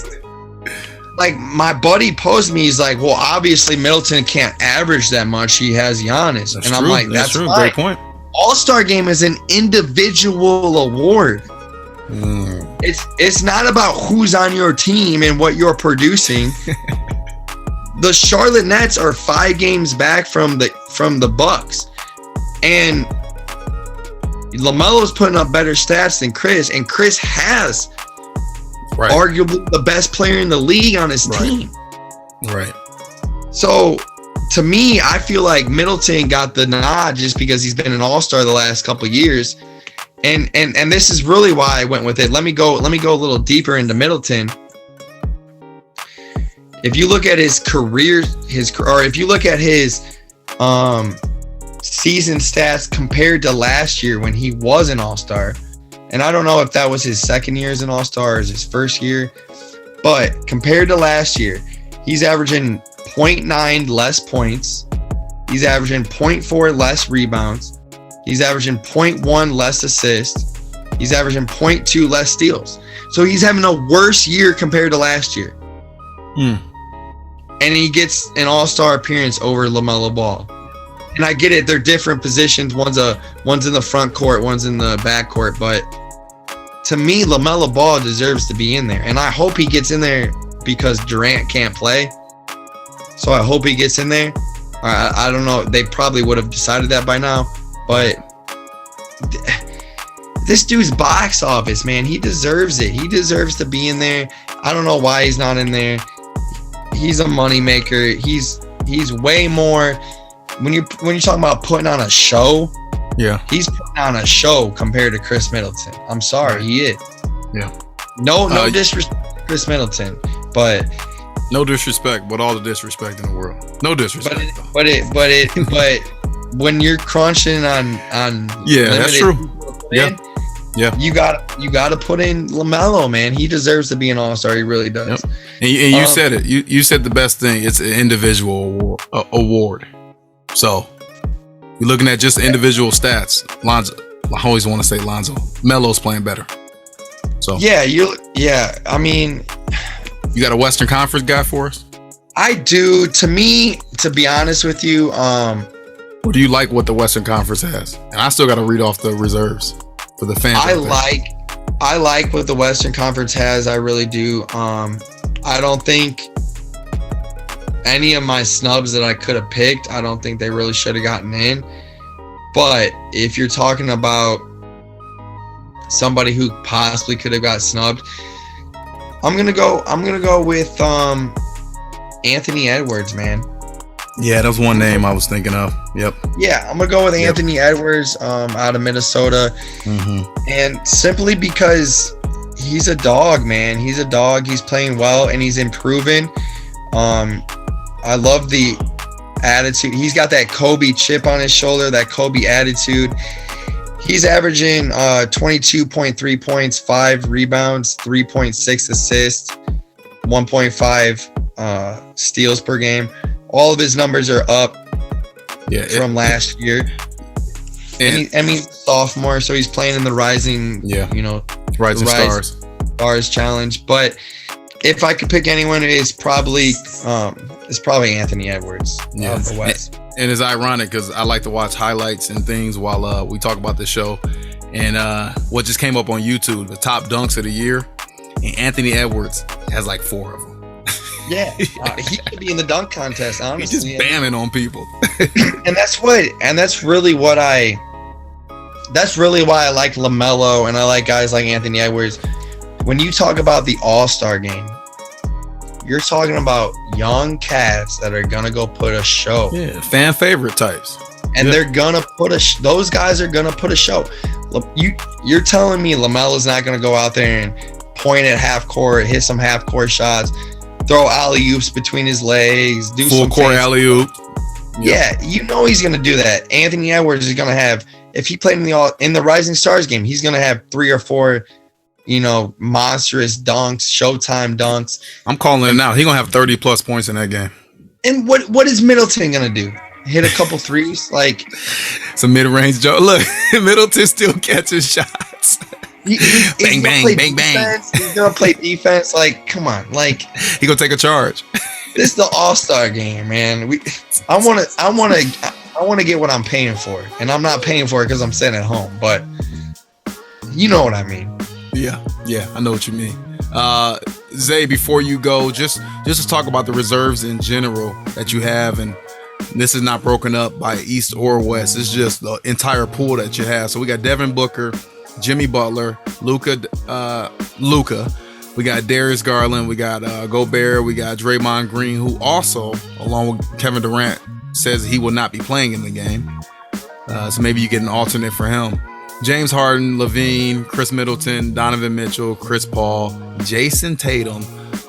Like my buddy posed me, he's like, well, obviously Middleton can't average that much. He has Giannis. That's and true. I'm like, that's true. Fine. Great point. All-Star game is an individual award. It's not about who's on your team and what you're producing. The Charlotte Nets are 5 games back from the Bucks. And LaMelo's putting up better stats than Chris, and Chris has arguably the best player in the league on his team. Right. So to me, I feel like Middleton got the nod just because he's been an all-star the last couple of years. And this is really why I went with it. Let me go a little deeper into Middleton. If you look at his career, if you look at his season stats compared to last year when he was an all-star, and I don't know if that was his second year as an all-star or his first year, but compared to last year, he's averaging 0.9 less points. He's averaging 0.4 less rebounds. He's averaging 0.1 less assists. He's averaging 0.2 less steals. So he's having a worse year compared to last year. And he gets an all-star appearance over LaMelo Ball. And I get it, they're different positions. One's in the front court, one's in the back court, but to me, LaMelo Ball deserves to be in there. And I hope he gets in there because Durant can't play. So I hope he gets in there. I don't know. They probably would have decided that by now. But this dude's box office, man, he deserves it. He deserves to be in there. I don't know why he's not in there. He's a moneymaker. He's way more. When you're talking about putting on a show, he's putting on a show compared to Chris Middleton. I'm sorry, he is. Yeah. No disrespect to Chris Middleton, but no disrespect, but all the disrespect in the world. No disrespect. But when you're crunching on that's true. Yeah. You got to put in LaMelo, man. He deserves to be an All-Star. He really does. Yep. And you said it. You said the best thing. It's an individual award. So you're looking at just individual stats. Lonzo, I always want to say Lonzo. Melo's playing better. So yeah. I mean, you got a Western Conference guy for us? I do. To me, to be honest with you, or do you like what the Western Conference has? And I still got to read off the reserves for the fans. I like what the Western Conference has. I really do. I don't think any of my snubs that I could have picked, I don't think they really should have gotten in. But if you're talking about somebody who possibly could have got snubbed, I'm gonna go with Anthony Edwards, man. Yeah, that was one name I was thinking of. Yep. Yeah, I'm gonna go with Anthony Edwards out of Minnesota, and simply because he's a dog, man. He's a dog. He's playing well and he's improving. I love the attitude. He's got that Kobe chip on his shoulder, that Kobe attitude. He's averaging 22.3 points, 5 rebounds, 3.6 assists, 1.5 steals per game. All of his numbers are up from last year. And he's sophomore, so he's playing in the Rising Stars Challenge. But if I could pick anyone, it's probably Anthony Edwards of the West. And it's ironic because I like to watch highlights and things while we talk about the show. And what just came up on YouTube, the top dunks of the year, and Anthony Edwards has like 4 of them. Yeah, he could be in the dunk contest, honestly. He's just bamming on people. and that's really why I like LaMelo and I like guys like Anthony Edwards. When you talk about the All-Star game, you're talking about young cats that are gonna go put a show. Yeah, fan favorite types. And they're gonna put those guys are gonna put a show. You're telling me LaMelo's not gonna go out there and point at half court, hit some half court shots, throw alley-oops between his legs, do full court alley-oop. Yeah, you know he's gonna do that. Anthony Edwards is gonna have, if he played in the Rising Stars game, he's gonna have 3 or 4, monstrous dunks, Showtime dunks. I'm calling it now. He's gonna have 30 plus points in that game. And what is Middleton gonna do? Hit a couple threes? Like some mid-range joke. Look, Middleton still catching shots. Bang, bang, bang, bang. He's gonna play defense. Like, come on. Like, he gonna take a charge. This is the All-Star game, man. I wanna get what I'm paying for, and I'm not paying for it because I'm sitting at home. But you know what I mean. Yeah, I know what you mean. Zay, before you go, just to talk about the reserves in general that you have, and this is not broken up by East or West. It's just the entire pool that you have. So we got Devin Booker, Jimmy Butler, Luka. We got Darius Garland. We got Gobert. We got Draymond Green, who also, along with Kevin Durant, says he will not be playing in the game. So maybe you get an alternate for him. James Harden, Levine, Chris Middleton, Donovan Mitchell, Chris Paul, Jason Tatum,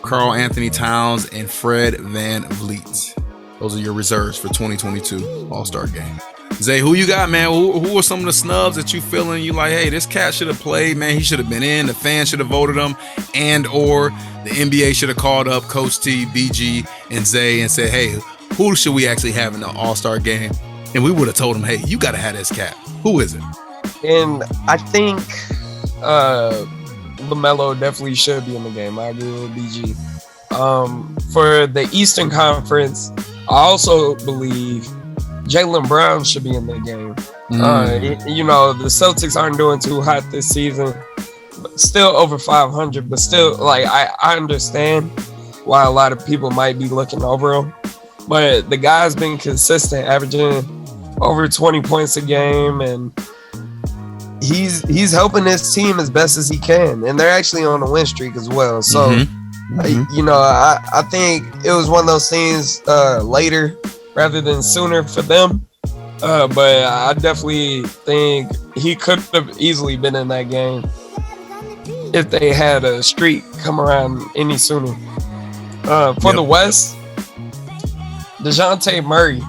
Karl Anthony Towns, and Fred VanVleet. Those are your reserves for 2022 All-Star Game. Zay, who you got, man? Who are some of the snubs that you feeling you like, hey, this cat should have played, man. He should have been in. The fans should have voted him, and or the NBA should have called up Coach T, BG, and Zay and said, hey, who should we actually have in the All-Star Game? And we would have told him, hey, you got to have this cat. Who is it? And I think LaMelo definitely should be in the game. I agree with BG. For the Eastern Conference, I also believe Jaylen Brown should be in the game. The Celtics aren't doing too hot this season, but still over 500. But still, like I understand why a lot of people might be looking over him. But the guy's been consistent, averaging over 20 points a game, and he's helping his team as best as he can, and they're actually on a win streak as well. So, I think it was one of those things later rather than sooner for them. But I definitely think he could have easily been in that game if they had a streak come around any sooner. For the West, Deseante Murray.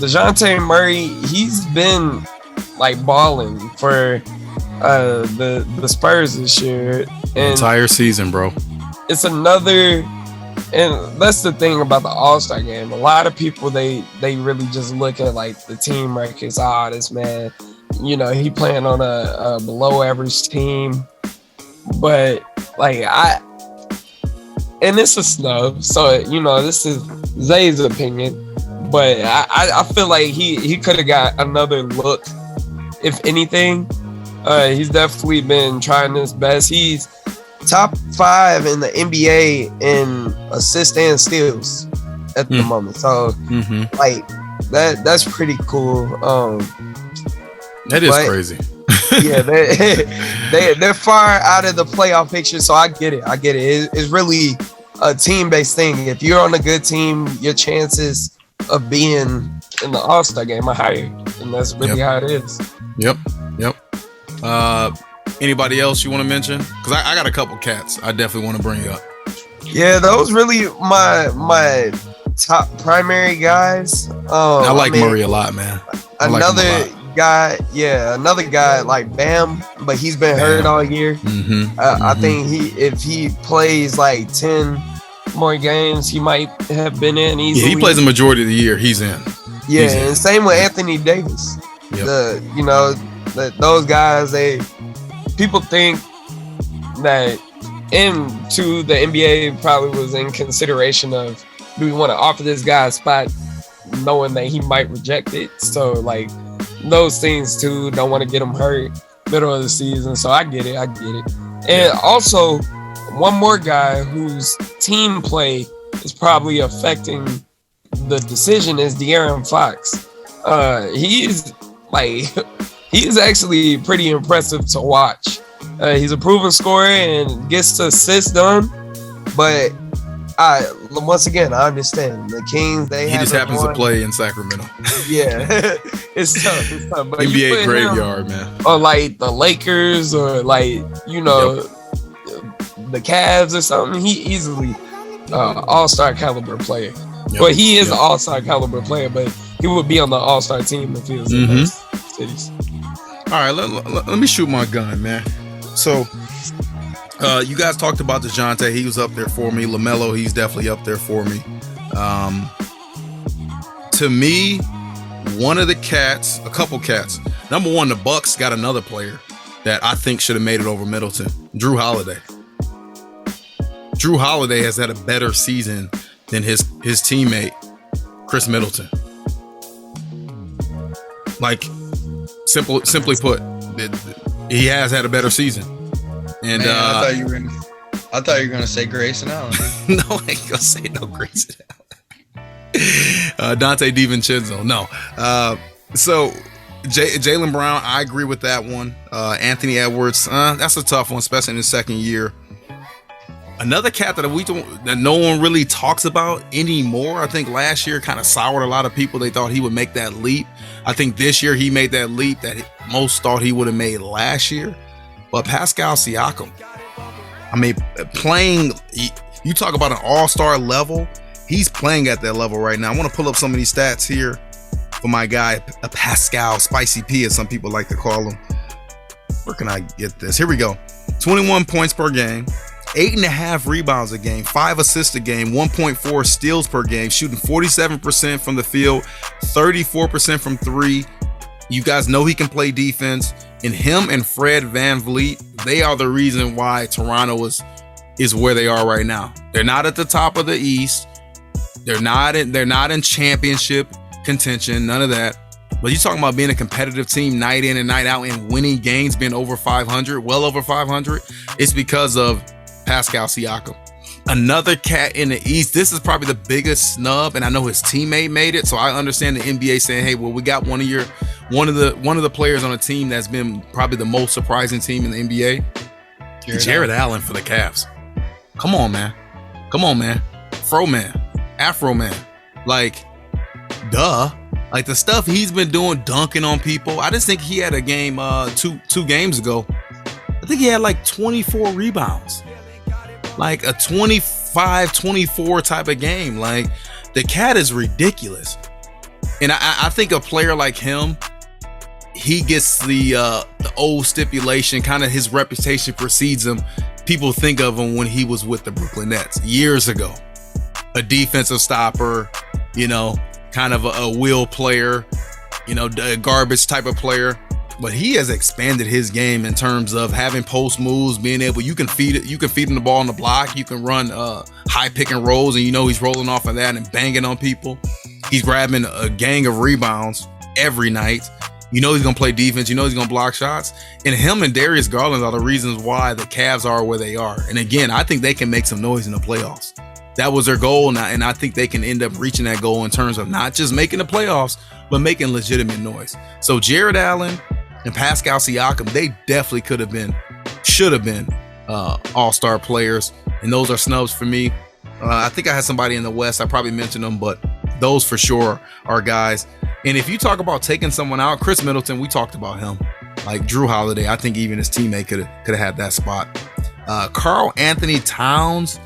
Deseante Murray, he's been like balling for the Spurs this year. And Entire season, bro. it's another, and that's the thing about the All-Star game. A lot of people, they really just look at like the team records. This man, he playing on a below average team. But like and it's a snub. So, this is Zay's opinion. But I feel like he could have got another look, if anything. He's definitely been trying his best. He's top 5 in the NBA in assists and steals at the moment. So, like, that's pretty cool. That is crazy. Yeah, they're far out of the playoff picture, so I get it. It's really a team-based thing. If you're on a good team, your chances of being in the All-Star game are higher, and that's really how it is. Yep. Anybody else you want to mention? Because I got a couple cats I definitely want to bring up. Yeah, those really my top primary guys. I like Murray a lot, man. Another guy like Bam, but he's been hurt all year. I think if he plays like 10 more games, he might have been in easily. Yeah, he plays the majority of the year. He's in. Yeah, he's in. And same with Anthony Davis. Yep. Those guys, people think that into the NBA probably was in consideration of, do we want to offer this guy a spot knowing that he might reject it? So like those things too, don't want to get him hurt middle of the season. So I get it. And also one more guy whose team play is probably affecting the decision is De'Aaron Fox. He's actually pretty impressive to watch. He's a proven scorer and gets the assists done. But once again, I understand the Kings. He just happens to play in Sacramento. Yeah, it's tough. But NBA graveyard, man. Or like the Lakers, or like the Cavs or something. He easily all-star caliber player. But he is an all-star caliber player. But he would be on the all-star team if he was in those cities. All right, let me shoot my gun, man. So, you guys talked about Deseante. He was up there for me. LaMelo, he's definitely up there for me. To me, a couple cats. Number one, the Bucks got another player that I think should have made it over Middleton. Jrue Holiday. Jrue Holiday has had a better season than his teammate, Chris Middleton. Like, simply put, he has had a better season. And man, I thought you were gonna say Grayson Allen. No, I ain't gonna say no Grayson Allen. Dante DiVincenzo. No. So Jaylen Brown, I agree with that one. Anthony Edwards, that's a tough one, especially in his second year. Another cat that no one really talks about anymore. I think last year kind of soured a lot of people. They thought he would make that leap. I think this year he made that leap that most thought he would have made last year. But Pascal Ciaco, I mean, you talk about an all-star level. He's playing at that level right now. I want to pull up some of these stats here for my guy, Pascal, Spicy P, as some people like to call him. Where can I get this? Here we go. 21 points per game. 8.5 rebounds a game, 5 assists a game, 1.4 steals per game, shooting 47% from the field, 34% from 3. You guys know he can play defense. And him and Fred VanVleet, they are the reason why Toronto is where they are right now. They're not at the top of the East. They're not in championship contention, none of that. But you're talking about being a competitive team night in and night out and winning games, being over 500, well over 500. It's because of Pascal Ciaco. Another cat in the East. This is probably the biggest snub, and I know his teammate made it, so I understand the NBA saying, "Hey, well, we got one of the players on a team that's been probably the most surprising team in the NBA." Jared Allen for the Cavs. Come on, man. Fro man, Afro man. Like, duh. Like the stuff he's been doing, dunking on people. I just think he had a game two games ago. I think he had like 24 rebounds. Like a 25-24 type of game. Like, the cat is ridiculous. And I think a player like him, he gets the old stipulation, kind of his reputation precedes him. People think of him when he was with the Brooklyn Nets years ago. A defensive stopper, kind of a wheel player, a garbage type of player. But he has expanded his game in terms of having post moves, being able, you can feed him the ball on the block. You can run high pick and rolls, and he's rolling off of that and banging on people. He's grabbing a gang of rebounds every night. He's going to play defense. He's going to block shots. And him and Darius Garland are the reasons why the Cavs are where they are. And again, I think they can make some noise in the playoffs. That was their goal. And I think they can end up reaching that goal in terms of not just making the playoffs, but making legitimate noise. So Jared Allen and Pascal Ciaco, they definitely should have been all-star players. And those are snubs for me. I think I had somebody in the West. I probably mentioned them, but those for sure are guys. And if you talk about taking someone out, Chris Middleton, we talked about him. Like Drew Holiday, I think even his teammate could have had that spot. Karl Anthony Towns.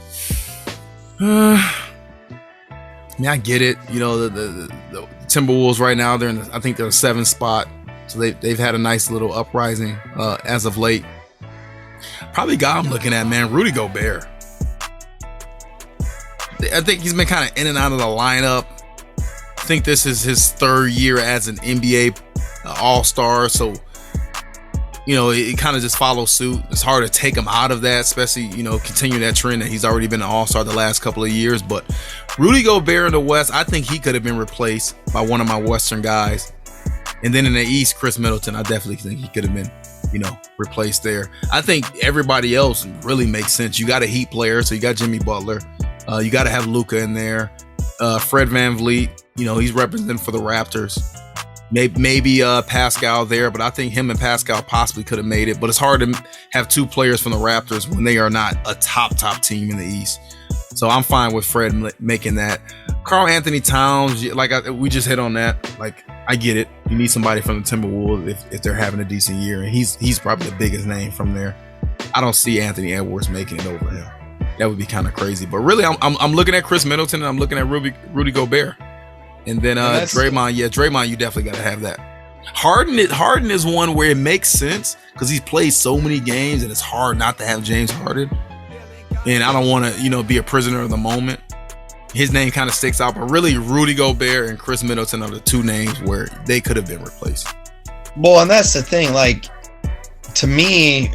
I get it. The Timberwolves right now, I think they're the 7th spot. So they've had a nice little uprising as of late. Probably guy I'm looking at, man, Rudy Gobert. I think he's been kind of in and out of the lineup. I think this is his 3rd year as an NBA All-Star. So, it kind of just follows suit. It's hard to take him out of that, especially, continue that trend that he's already been an All-Star the last couple of years. But Rudy Gobert in the West, I think he could have been replaced by one of my Western guys. And then in the East, Chris Middleton, I definitely think he could have been, replaced there. I think everybody else really makes sense. You got a Heat player, so you got Jimmy Butler. You got to have Luka in there. Fred VanVleet, he's representing for the Raptors. Maybe Pascal there, but I think him and Pascal possibly could have made it. But it's hard to have 2 players from the Raptors when they are not a top team in the East. So I'm fine with Fred making that. Karl Anthony Towns, we just hit on that. Like, I get it. You need somebody from the Timberwolves if they're having a decent year, and he's probably the biggest name from there. I don't see Anthony Edwards making it over him. That would be kind of crazy. But really, I'm looking at Chris Middleton and I'm looking at Rudy Gobert. And then Draymond, Draymond, you definitely got to have that. Harden is one where it makes sense because he's played so many games and it's hard not to have James Harden. And I don't want to, be a prisoner of the moment. His name kind of sticks out, but really Rudy Gobert and Chris Middleton are the 2 names where they could have been replaced. Well, and that's the thing. Like, to me,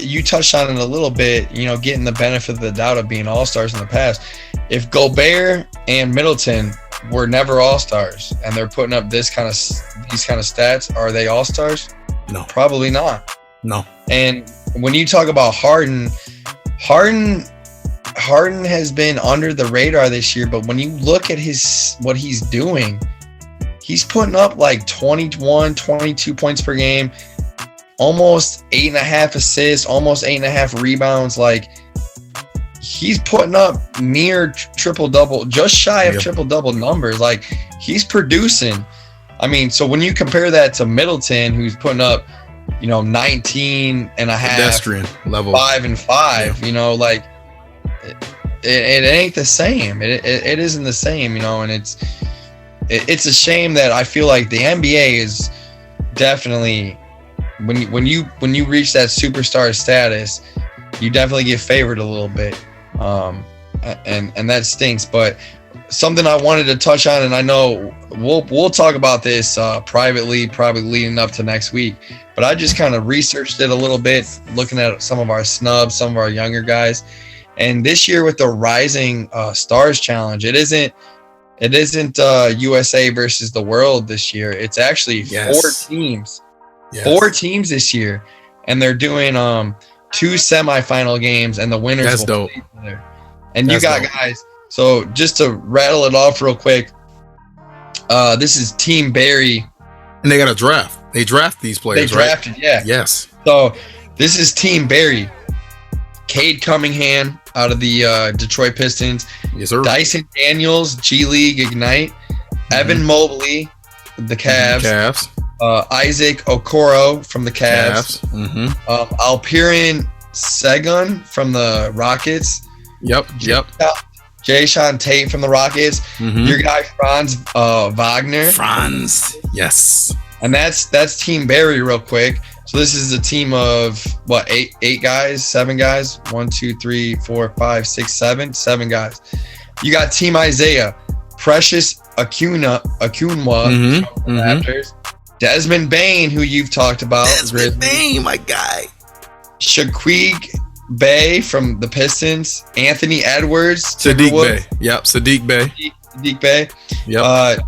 you touched on it a little bit, getting the benefit of the doubt of being all-stars in the past. If Gobert and Middleton were never all-stars and they're putting up these kind of stats, are they all-stars? No. Probably not. No. And when you talk about Harden has been under the radar this year, but when you look at what he's doing, he's putting up like 21, 22 points per game, almost 8.5 assists, almost 8.5 rebounds. Like, he's putting up near triple-double, just shy of triple-double numbers. Like, he's producing. I mean, so when you compare that to Middleton, who's putting up, 19 and a half, pedestrian level, 5 and 5, like, it ain't the same. It isn't the same, and it's a shame that I feel like the NBA is definitely, when you reach that superstar status, you definitely get favored a little bit, and that stinks. But something I wanted to touch on, and I know we'll talk about this privately, probably leading up to next week. But I just kind of researched it a little bit, looking at some of our snubs, some of our younger guys. And this year with the Rising Stars Challenge, it isn't USA versus the world this year. It's actually 4 teams. Yes. 4 teams this year. And they're doing 2 semifinal games, and the winners That's will dope. play each other. And you got guys. So just to rattle it off real quick, this is Team Barry. And they got a draft. They draft these players, They drafted, right? yeah. Yes. So this is Team Barry. Cade Cunningham out of the Detroit Pistons. Yes, sir. Dyson Daniels, G League Ignite. Evan Mobley, the Cavs. Isaac Okoro from the Cavs. Alperen Sengun from the Rockets. Yep. Jayshawn Tate from the Rockets. Your guy Franz Wagner. Franz, yes. And that's Team Barry real quick. So this is a team of what, eight guys, 7 guys, 1, 2, 3, 4, 5, 6, 7 guys. You got Team Isaiah, Precious Akunwa from the Raptors, Desmond Bain, who you've talked about, Desmond Bain, my guy, Shaquille Bay from the Pistons, Anthony Edwards, Sadiq Bey, yep, Sadiq Bey, yep,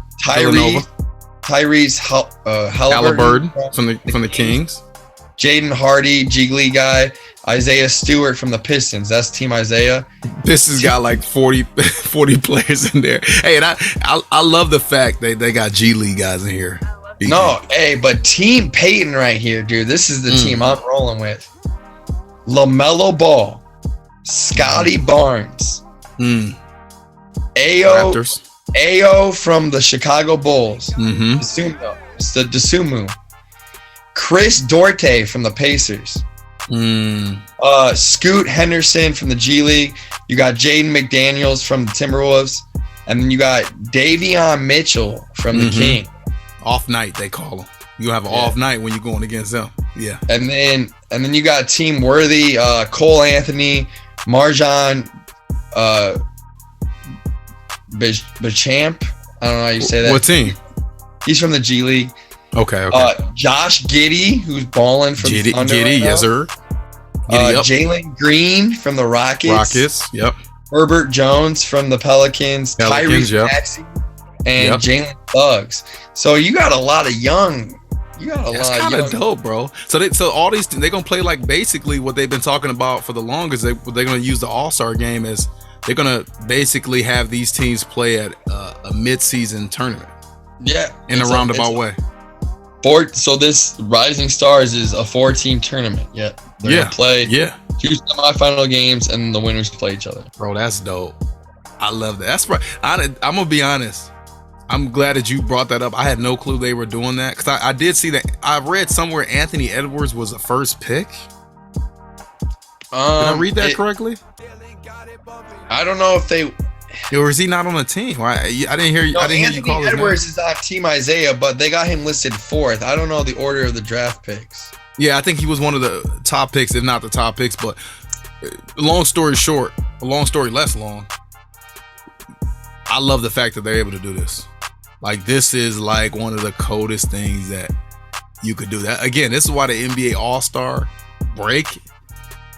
Tyrese Halliburton from the Kings. Jaden Hardy, G League guy. Isaiah Stewart from the Pistons. That's Team Isaiah. Pistons got like 40 players in there. Hey, and I love the fact they got G League guys in here. But Team Peyton right here, dude. This is the team I'm rolling with. LaMelo Ball, Scotty Barnes, Ayo from the Chicago Bulls, Desumu, Chris Duarte from the Pacers, Scoot Henderson from the G League. You got Jaden McDaniels from the Timberwolves, and then you got Davion Mitchell from the King. Off night, they call them. You have an off night when you're going against them. Yeah. And then you got Team Worthy, Cole Anthony, Marjan Bechamp. I don't know how you say that. What team? He's from the G League. Okay. Josh Giddey, who's balling from the Thunder right now. Yes, sir. Jalen Green from the Rockets. Yep. Herbert Jones from the Pelicans. Tyrese Maxey and Jalen Suggs. So you got a lot of young. That's kind of dope, bro. So all these they're gonna play like basically what they've been talking about for the longest. They're gonna use the All-Star game as they're gonna basically have these teams play at a mid-season tournament. Yeah, in a roundabout way. So this Rising Stars is a 4-team tournament. Yeah, they're gonna play 2 semifinal games, and the winners play each other. Bro, that's dope. I love that. That's right. I'm gonna be honest. I'm glad that you brought that up. I had no clue they were doing that because I did see that. I read somewhere Anthony Edwards was the first pick. Did I read that correctly? I don't know if they. Or is he not on the team? I didn't hear you. I didn't hear you call his name. Anthony Edwards is on Team Isaiah, but they got him listed 4th. I don't know the order of the draft picks. Yeah, I think he was one of the top picks, if not the top picks. But long story short, a long story less long. I love the fact that they're able to do this. Like, this is like one of the coldest things that you could do. That again, this is why the NBA All-Star break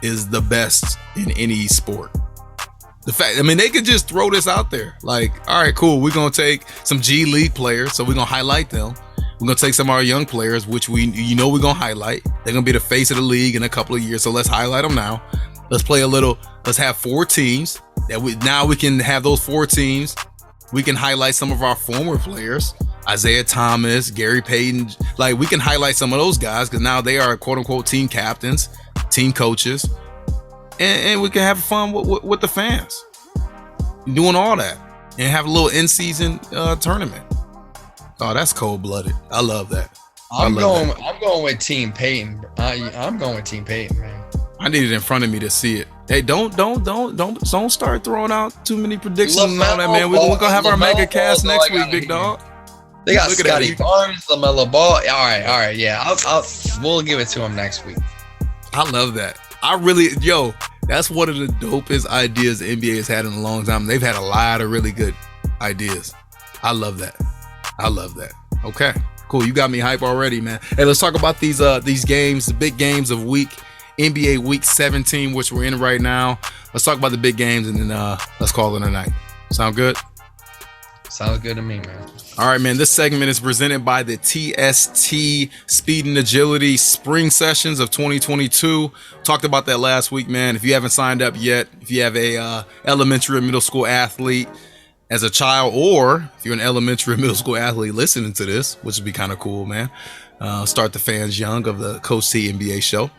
is the best in any sport. The fact, I mean, they could just throw this out there. Like, all right, cool. We're going to take some G League players, so we're going to highlight them. We're going to take some of our young players, which we're going to highlight. They're going to be the face of the league in a couple of years, so let's highlight them now. Let's play a little. Let's have 4 teams. Now we can have those 4 teams. We can highlight some of our former players, Isaiah Thomas, Gary Payton. Like, we can highlight some of those guys because now they are quote unquote team captains, team coaches, and we can have fun with the fans doing all that and have a little in-season tournament. Oh, that's cold-blooded. I love that. I'm going with Team Payton. I'm going with Team Payton, man. I need it in front of me to see it. Hey, don't start throwing out too many predictions and all that, man. We're gonna have our mega cast next week, big dog. They got Scotty Barnes, LaMelo Ball. All right, yeah. We'll give it to him next week. I love that. That's one of the dopest ideas the NBA has had in a long time. They've had a lot of really good ideas. I love that. Okay, cool. You got me hype already, man. Hey, let's talk about these games, the big games of NBA Week 17, which we're in right now. Let's talk about the big games and then let's call it a night. Sound good? Sounds good to me, man. All right, man. This segment is presented by the TST Speed and Agility Spring Sessions of 2022. Talked about that last week, man. If you haven't signed up yet, if you have a elementary or middle school athlete as a child, or if you're an elementary or middle school athlete listening to this, which would be kind of cool, man. Start the fans young of the Coach T NBA show.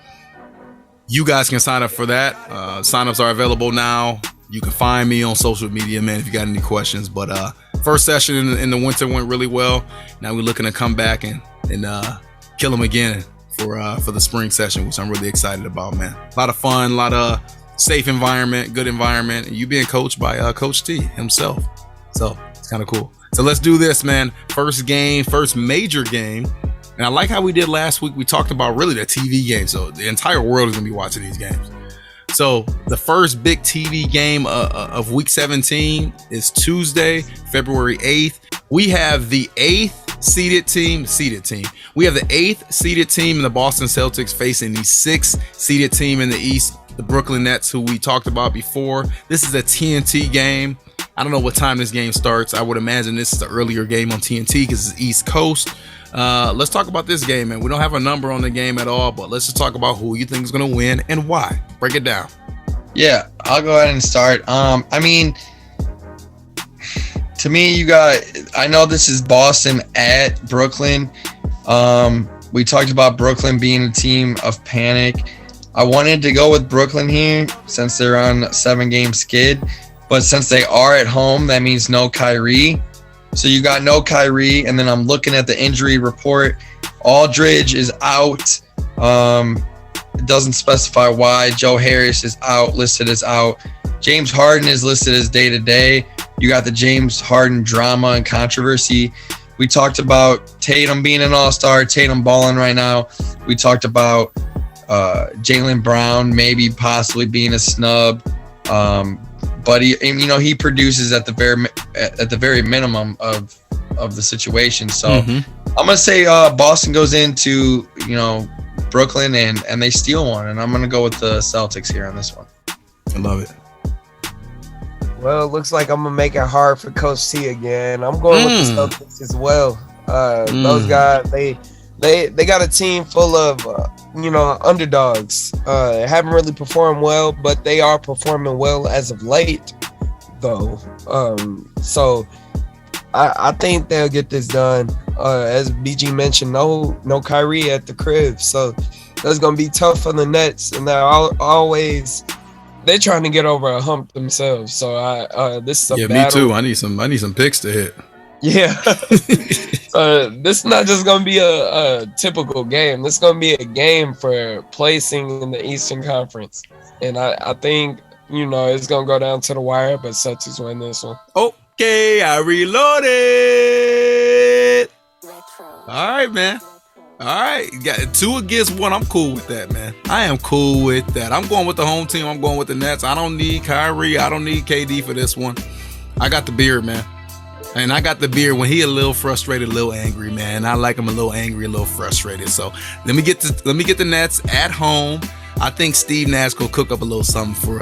You guys can sign up for that. Signups are available now. You can find me on social media, man, if you got any questions. But first session in the winter went really well. Now we're looking to come back and kill them again for the spring session, which I'm really excited about, man. A lot of fun, a lot of safe environment, good environment, and you being coached by Coach T himself. So it's kind of cool. So let's do this, man. First major game And I like how we did last week. We talked about really the TV game. So the entire world is going to be watching these games. So the first big TV game of week 17 is Tuesday, February 8th. We have the 8th seeded team. We have the 8th seeded team in the Boston Celtics facing the 6th seeded team in the East, the Brooklyn Nets, who we talked about before. This is a TNT game. I don't know what time this game starts. I would imagine this is the earlier game on TNT because it's East Coast. Let's talk about this game, man. We don't have a number on the game at all, but let's just talk about who you think is going to win and why. Break it down. Yeah, I'll go ahead and start. I mean, to me, I know this is Boston at Brooklyn. We talked about Brooklyn being a team of panic. I wanted to go with Brooklyn here since they're on a 7-game skid, but since they are at home, that means no Kyrie. So you got no Kyrie, and then I'm looking at the injury report. Aldridge is out. It doesn't specify why. Joe Harris is out, listed as out. James Harden is listed as day-to-day. You got the James Harden drama and controversy. We talked about Tatum being an all-star, Tatum balling right now. We talked about Jaylen Brown maybe possibly being a snub. But he produces at the very minimum of the situation. So I'm gonna say Boston goes into Brooklyn and they steal one, and I'm gonna go with the Celtics here on this one. I love it. Well, it looks like I'm gonna make it hard for Coach T again. I'm going with the Celtics as well. Those guys, they got a team full of underdogs. Haven't really performed well, but they are performing well as of late, though. So I think they'll get this done. As BG mentioned, no Kyrie at the crib, so that's gonna be tough for the Nets, and they're trying to get over a hump themselves. So this is a battle. Me too. I need some picks to hit. Yeah. This is not just going to be a typical game. This is going to be a game for placing in the Eastern Conference. And I think, it's going to go down to the wire, but Celtics win this one. Okay, I reloaded. All right, man. All right, you got 2 against 1. I'm cool with that, man. I am cool with that. I'm going with the home team. I'm going with the Nets. I don't need Kyrie. I don't need KD for this one. I got the beard, man. And I got the beard when he a little frustrated, a little angry, man. I like him a little angry, a little frustrated. So let me get the Nets at home. I think Steve Nash will cook up a little something for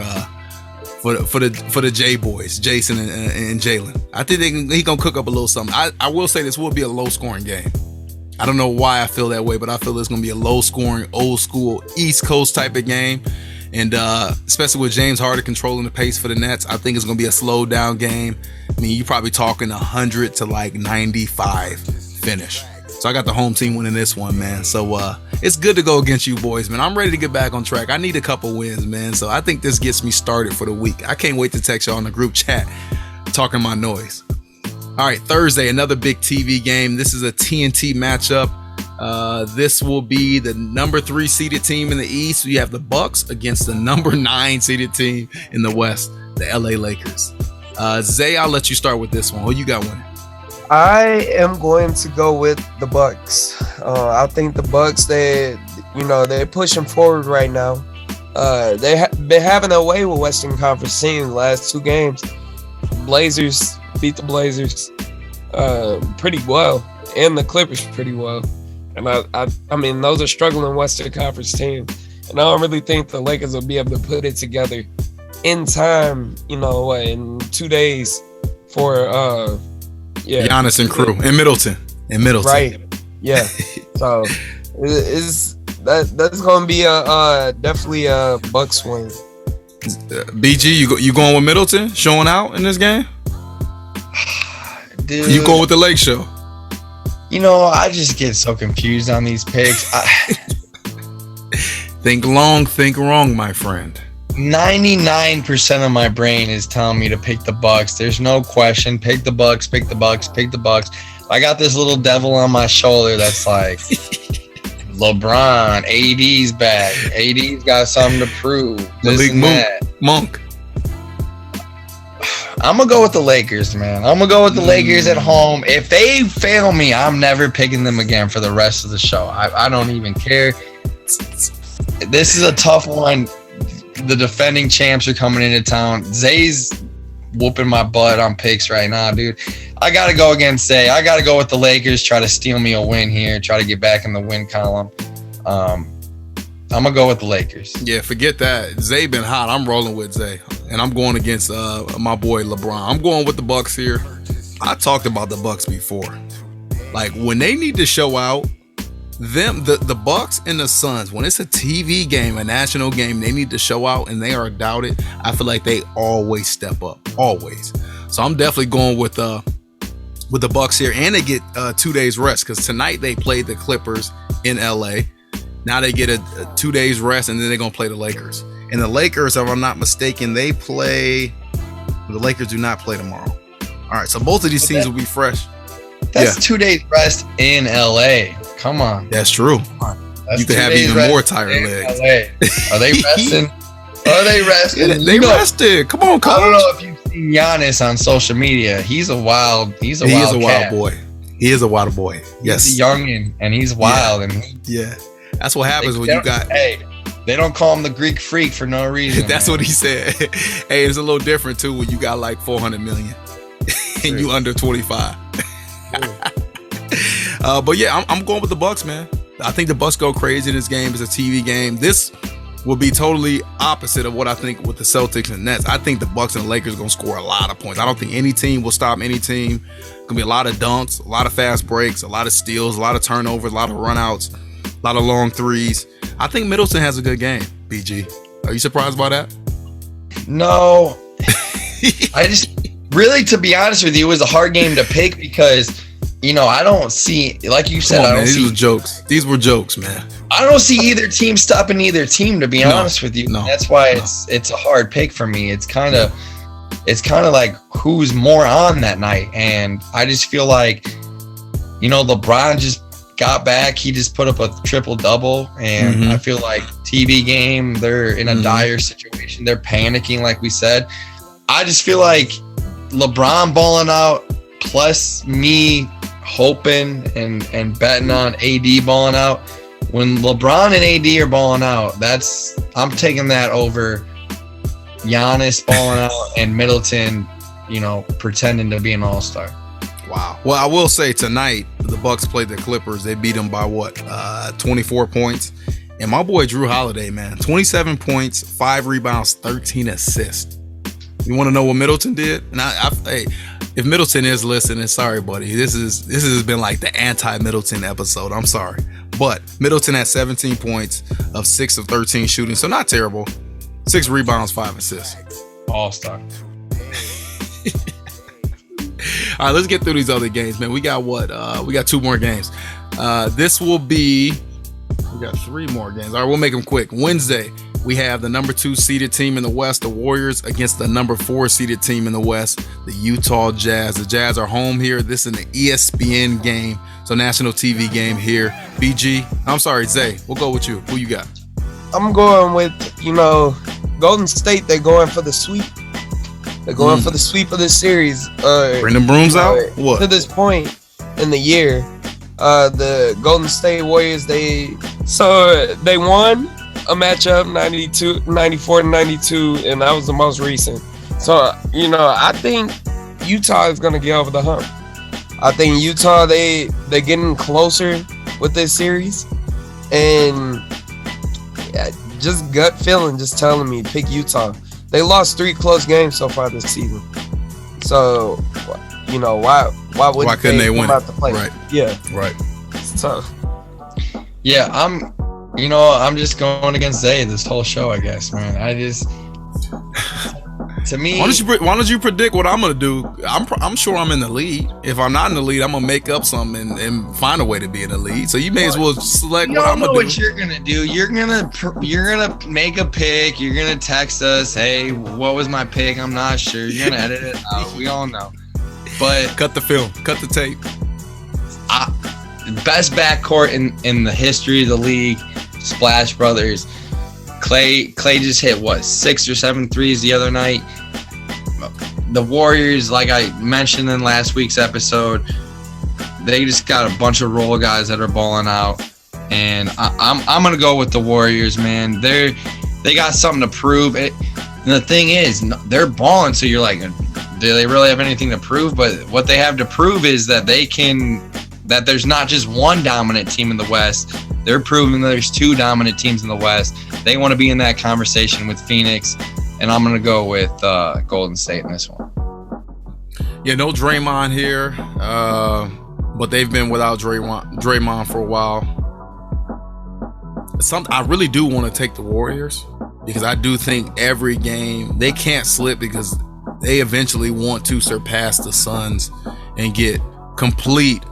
the J boys, Jason and Jaylen. I think he gonna cook up a little something. I will say this will be a low scoring game. I don't know why I feel that way, but I feel it's gonna be a low scoring, old school East Coast type of game. And especially with James Harden controlling the pace for the Nets, I think it's going to be a slow down game. I mean, you're probably talking 100 to 95 finish. So I got the home team winning this one, man. So it's good to go against you boys, man. I'm ready to get back on track. I need a couple wins, man. So I think this gets me started for the week. I can't wait to text y'all in the group chat talking my noise. All right, Thursday, another big TV game. This is a TNT matchup. This will be the number 3 seeded team in the East. You have the Bucks against the number 9 seeded team in the West, the LA Lakers. Zay, I'll let you start with this one. Who you got winning? I am going to go with the Bucks. I think the Bucks, they're pushing forward right now. They've been having their way with Western Conference teams the last 2 games. Blazers beat the Blazers pretty well, and the Clippers pretty well. And I mean, those are struggling Western Conference teams. And I don't really think the Lakers will be able to put it together in time, in 2 days for Giannis and crew in Middleton. Right. Yeah. So that's gonna be definitely a Bucks win. BG, you going with Middleton showing out in this game? Dude, you going with the Lake Show? I just get so confused on these picks. Think long, think wrong, my friend. 99% of my brain is telling me to pick the Bucks. There's no question. Pick the Bucks, pick the Bucks, pick the Bucks. I got this little devil on my shoulder that's like, LeBron, AD's back. AD's got something to prove. Malik Monk. I'm gonna go with the Lakers, man. I'm gonna go with the Lakers at home. If they fail me, I'm never picking them again for the rest of the show. I don't even care. This is a tough one. The defending champs are coming into town. Zay's whooping my butt on picks right now, dude. I gotta go against Zay. I gotta go with the Lakers. Try to steal me a win here. Try to get back in the win column. I'm gonna go with the Lakers. Yeah, forget that. Zay been hot. I'm rolling with Zay, and I'm going against my boy LeBron. I'm going with the Bucks here. I talked about the Bucks before. Like when they need to show out, the Bucks and the Suns, when it's a TV game, a national game, they need to show out and they are doubted. I feel like they always step up, always. So I'm definitely going with the Bucks here, and they get 2 days rest because tonight they played the Clippers in LA. Now they get a 2 days rest, and then they're gonna play the Lakers. And the Lakers, if I'm not mistaken, the Lakers do not play tomorrow. All right, so both of these teams will be fresh. That's 2 days rest in LA. Come on. That's true. That's you could have even more tired legs. LA. Are they resting? They rested. Come on, coach. I don't know if you've seen Giannis on social media. He's a wild boy. He is a wild boy. Yes. He's a youngin, and he's wild. Yeah. That's what happens when you got. Hey, they don't call him the Greek Freak for no reason. That's what he said. Hey, it's a little different too when you got like 400 million and you under 25. But yeah, I'm going with the Bucks, man. I think the Bucks go crazy in this game. It's a TV game. This will be totally opposite of what I think with the Celtics and Nets. I think the Bucks and the Lakers are going to score a lot of points. I don't think any team will stop any team. Going to be a lot of dunks, a lot of fast breaks, a lot of steals, a lot of turnovers, a lot of runouts, a lot of long threes. I think Middleton has a good game, BG. Are you surprised by that? No. I just really, to be honest with you, it was a hard game to pick because, I don't see, like you said, These were jokes. These were jokes, man. I don't see either team stopping either team, to be honest with you. That's why it's a hard pick for me. It's kind of like who's more on that night. And I just feel like, LeBron just got back. He just put up a triple-double. And I feel like TV game, they're in a dire situation. They're panicking, like we said. I just feel like LeBron balling out plus me hoping and betting on AD balling out. When LeBron and AD are balling out, I'm taking that over Giannis balling out and Middleton, pretending to be an all-star. Wow. Well, I will say tonight the Bucks played the Clippers. They beat them by 24 points. And my boy Drew Holiday, man, 27 points, 5 rebounds, 13 assists. You want to know what Middleton did? And hey, if Middleton is listening, sorry, buddy. This has been like the anti-Middleton episode. I'm sorry. But Middleton had 17 points of 6 of 13 shooting, so not terrible. 6 rebounds, 5 assists. All-star. All right, let's get through these other games, man. We got we got 2 more games. We got 3 more games. All right, we'll make them quick. Wednesday, we have the number 2 seeded team in the West, the Warriors, against the number 4 seeded team in the West, the Utah Jazz. The Jazz are home here. This is an ESPN game, so national TV game here. Zay, we'll go with you. Who you got? I'm going with, Golden State. They're going for the sweep. They're going for the sweep of this series. Bring them brooms out? What? To this point in the year, the Golden State Warriors, they won a matchup 94-92, and that was the most recent. So, I think Utah is going to get over the hump. I think Utah, they're getting closer with this series, and just gut feeling just telling me pick Utah. They lost 3 close games so far this season. So, why couldn't they win? Right. Yeah. Right. It's tough. Yeah, I'm just going against Zay this whole show, I guess, man. To me, why don't you predict what I'm gonna do? I'm sure I'm in the lead. If I'm not in the lead, I'm gonna make up something and find a way to be in the lead. So you may as well select what I'm gonna do. What you're gonna do? You're gonna make a pick. You're gonna text us, hey, what was my pick? I'm not sure. You're gonna edit it out. We all know. But cut the film, cut the tape. Best backcourt in the history of the league, Splash Brothers. Clay just hit 6 or 7 threes the other night. the Warriors, like I mentioned in last week's episode, they just got a bunch of role guys that are balling out, and I'm gonna go with the Warriors, man. They got something to prove. And the thing is, they're balling, so you're like, do they really have anything to prove? But what they have to prove is that that there's not just one dominant team in the West. They're proving that there's two dominant teams in the West. They want to be in that conversation with Phoenix, and I'm gonna go with Golden State in this one. Yeah, no Draymond here. But they've been without Draymond for a while. I really do want to take the Warriors because I do think every game they can't slip because they eventually want to surpass the Suns and get complete,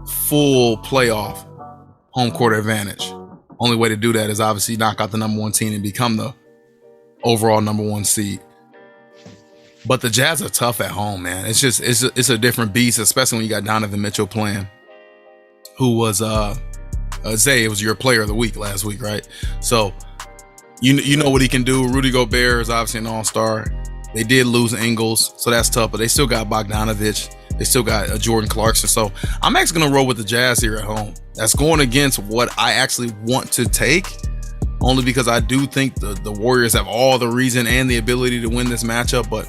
full playoff home court advantage. Only way to do that is obviously knock out the number one team and become the overall number one seed. But the Jazz are tough at home, man. It's a different beast, especially when you got Donovan Mitchell playing, who was Zay. It was your player of the week last week, right? So you know what he can do. Rudy Gobert is obviously an all-star. They did lose Ingles, so that's tough. But they still got Bogdanovich. They still got Jordan Clarkson. So I'm actually gonna roll with the Jazz here at home. That's going against what I actually want to take. Only because I do think the Warriors have all the reason and the ability to win this matchup, but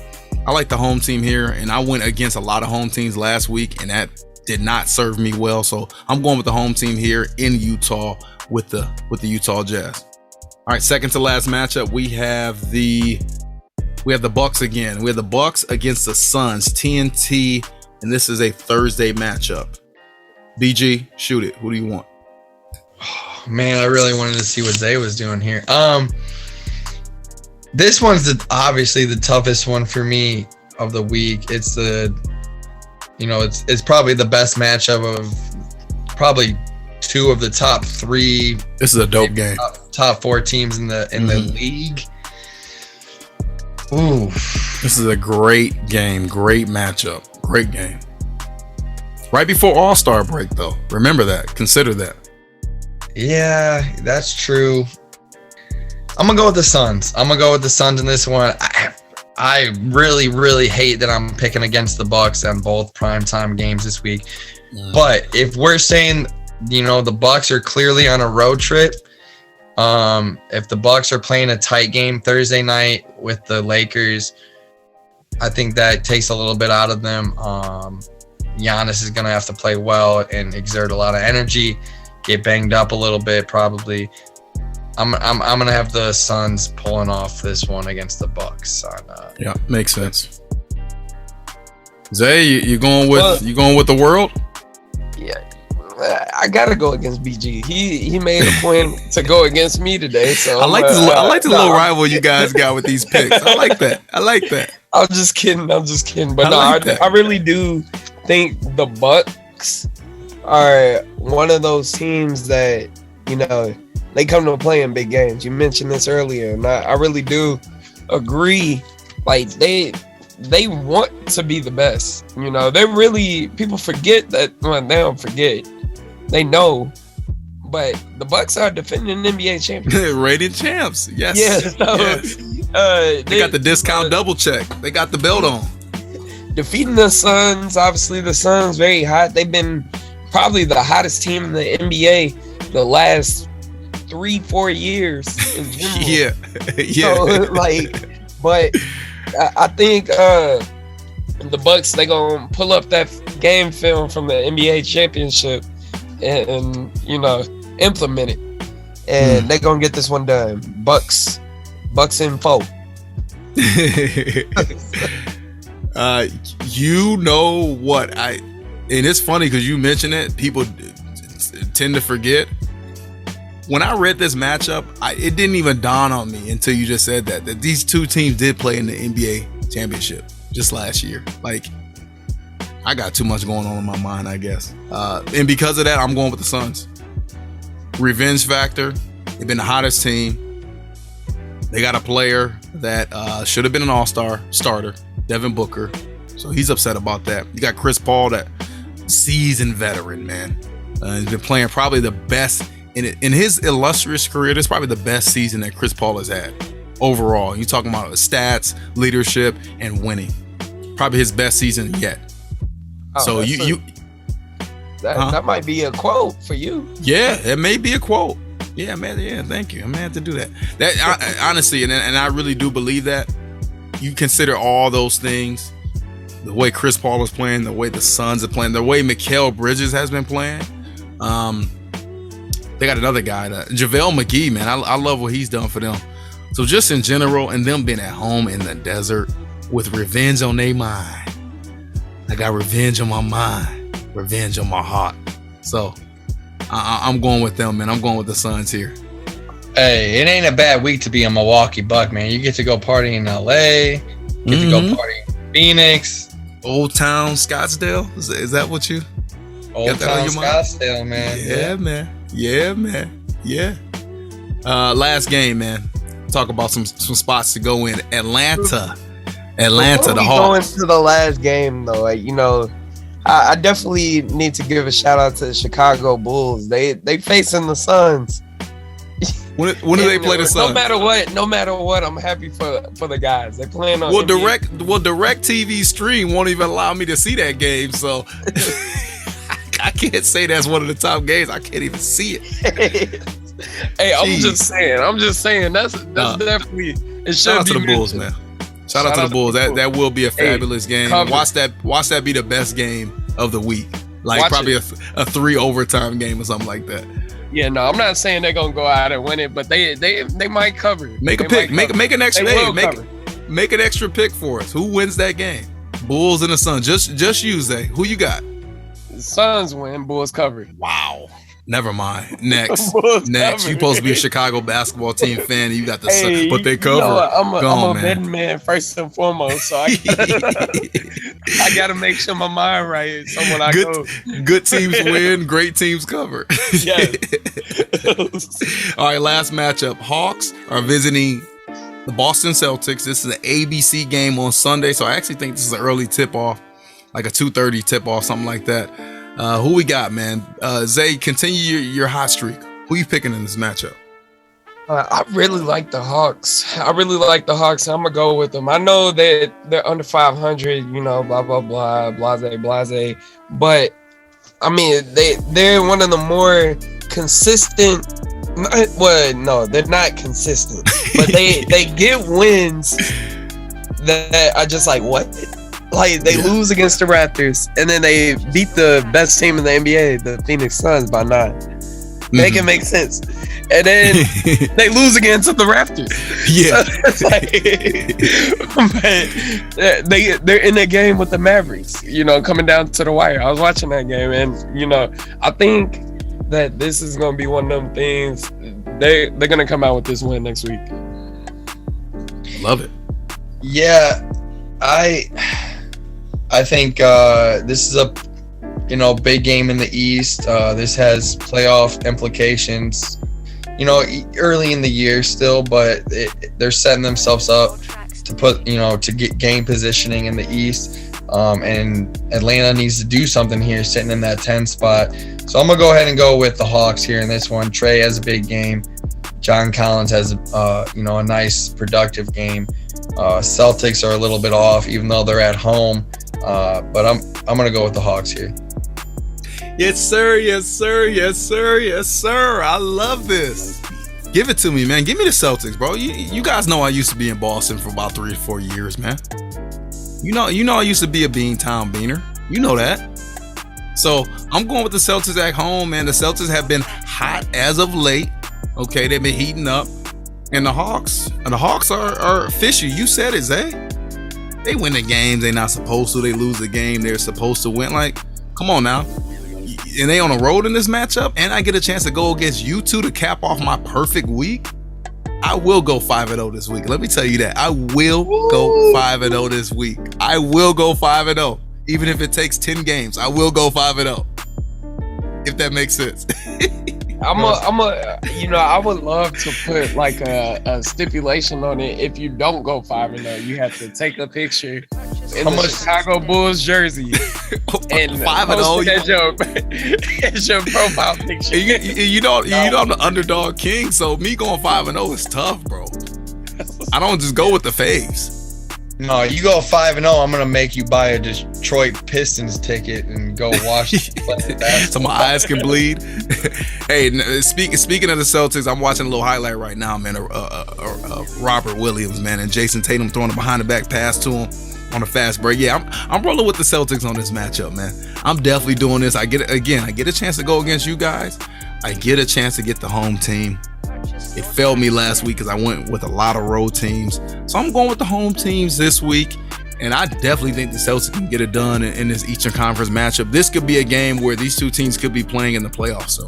I like the home team here, and I went against a lot of home teams last week, and that did not serve me well. So I'm going with the home team here in Utah with the Utah Jazz. All right, second to last matchup, we have the Bucks again. We have the Bucks against the Suns, TNT, and this is a Thursday matchup. BG, shoot it. Who do you want? Man, I really wanted to see what Zay was doing here. This one's obviously the toughest one for me of the week. It's it's probably the best matchup of probably two of the top three. This is a dope game. Top four teams in the league. Ooh, this is a great game, great matchup, great game. Right before All-Star break, though. Remember that. Consider that. Yeah, that's true. I'm gonna go with the Suns. In this one. I really, really hate that I'm picking against the Bucks on both primetime games this week. But if we're saying, the Bucks are clearly on a road trip, if the Bucks are playing a tight game Thursday night with the Lakers, I think that takes a little bit out of them. Giannis is gonna have to play well and exert a lot of energy, get banged up a little bit probably. I'm gonna have the Suns pulling off this one against the Bucks. Yeah, makes sense. Zay, you going with the world? Yeah, I gotta go against BG. He made a point to go against me today. So I like the little rival you guys got with these picks. I like that. I'm just kidding. But I really do think the Bucks are one of those teams that they come to play in big games. You mentioned this earlier, and I really do agree. Like they want to be the best. They really, people forget that. Well, they don't forget. They know. But the Bucks are defending NBA champions. Rated champs. Yes. Yeah. So, yes. They got the discount double check. They got the belt on. Defeating the Suns. Obviously, the Suns very hot. They've been probably the hottest team in the NBA the last 3-4 years in general. Yeah. So, but I think the Bucks, they gonna pull up that game film from the NBA championship and implement it, and they gonna get this one done. Bucks in 4. And it's funny because you mention it, people tend to forget. When I read this matchup, it didn't even dawn on me until you just said that these two teams did play in the NBA championship just last year. Like, I got too much going on in my mind, I guess. And because of that, I'm going with the Suns. Revenge factor. They've been the hottest team. They got a player that should have been an all-star starter, Devin Booker. So he's upset about that. You got Chris Paul, that seasoned veteran, man. He's been playing probably the best in his illustrious career. This is probably the best season that Chris Paul has had overall. You're talking about stats, leadership, and winning. probably his best season yet. So that might be a quote for you. Yeah, it may be a quote. Yeah, man. Yeah, thank you. I'm gonna have to do that. Honestly, and I really do believe that. You consider all those things, the way Chris Paul is playing, the way the Suns are playing, the way Mikal Bridges has been playing. They got another guy, JaVale McGee, man. I love what he's done for them. So just in general, and them being at home in the desert with revenge on their mind. I got revenge on my mind, revenge on my heart. So I'm going with them, man. I'm going with the Suns here. Hey, it ain't a bad week to be a Milwaukee Buck, man. You get to go party in LA, get to go party in Phoenix. Old Town Scottsdale? Is that what you? Old Town Scottsdale, man. Yeah, man. Yeah, man. Yeah. Last game, man. Talk about some spots to go in. Atlanta, the Hawks. Going to the last game, though, like, you know, I definitely need to give a shout out to the Chicago Bulls. They facing the Suns. When do they play the Suns? No matter what, I'm happy for the guys. They playing on. Direct TV stream won't even allow me to see that game, so I can't say that's one of the top games. I can't even see it. Hey, I'm just saying that's definitely it. Shout out to the Bulls, man. Shout out to the Bulls. That will be a fabulous game. Watch that be the best game of the week. Like probably a 3 overtime game or something like that. Yeah, no, I'm not saying they're gonna go out and win it, but they might cover. Make a pick. Make an extra. Make an extra pick for us. Who wins that game? Bulls and the Suns. Just you, Zay. Who you got? Suns win. Bulls cover. Wow. Never mind. Next. You're supposed to be a Chicago basketball team fan, and you got the Suns, but they cover. I'm a betting man first and foremost, so I gotta make sure my mind right. So when I go, good teams win, great teams cover. Yeah. All right, last matchup. Hawks are visiting the Boston Celtics. This is an ABC game on Sunday, so I actually think this is an early tip-off, like a 2:30 tip-off, something like that. Who we got, man? Zay, continue your hot streak. Who you picking in this matchup? I really like the Hawks. I'm gonna go with them. I know that they're under 500, you know, blah blah blah, blase. But I mean, they're one of the more consistent. Well, no, they're not consistent, but they get wins that are just like, what? Like they lose against the Raptors, and then they beat the best team in the NBA, the Phoenix Suns, by 9. Make it make sense. And then they lose again to the Raptors. Yeah. So they're in a game with the Mavericks, you know, coming down to the wire. I was watching that game, and you know, I think that this is gonna be one of them things. They're gonna come out with this win next week. Love it. Yeah, I think this is a big game in the East. This has playoff implications, early in the year still, but they're setting themselves up to to get game positioning in the East. And Atlanta needs to do something here, sitting in that 10 spot. So I'm gonna go ahead and go with the Hawks here in this one. Trey has a big game. John Collins has a nice productive game. Celtics are a little bit off, even though they're at home. But I'm gonna go with the Hawks here. Yes, sir. Yes, sir. Yes, sir. Yes, sir. I love this. Give it to me, man. Give me the Celtics, bro. You guys know I used to be in Boston for about 3 or 4 years, man. You know I used to be a Beantown Beaner. You know that. So I'm going with the Celtics at home, man. The Celtics have been hot as of late. Okay, they've been heating up. And the Hawks are fishy. You said it, Zay. They win the games they're not supposed to. They lose the game they're supposed to win. Like, come on now. And they on the road in this matchup, and I get a chance to go against you two to cap off my perfect week. I will go 5-0 this week. Let me tell you that. I will go 5-0 this week. I will go 5-0. Even if it takes 10 games, I will go 5-0. If that makes sense. I would love to put like a stipulation on it. If you don't go 5-0, you have to take a picture in the Chicago Bulls jersey and 5-0 as your profile picture. You know I'm the underdog king, so me going 5-0 is tough, bro. I don't just go with the faves. No, you go 5-0. I'm gonna make you buy a Detroit Pistons ticket and go watch. So my eyes can bleed. Hey, speaking of the Celtics, I'm watching a little highlight right now, man. Robert Williams, man, and Jason Tatum throwing a behind the back pass to him on a fast break. Yeah, I'm rolling with the Celtics on this matchup, man. I'm definitely doing this. I get a chance to go against you guys. I get a chance to get the home team. It failed me last week because I went with a lot of road teams. So I'm going with the home teams this week. And I definitely think the Celtics can get it done in this Eastern Conference matchup. This could be a game where these two teams could be playing in the playoffs.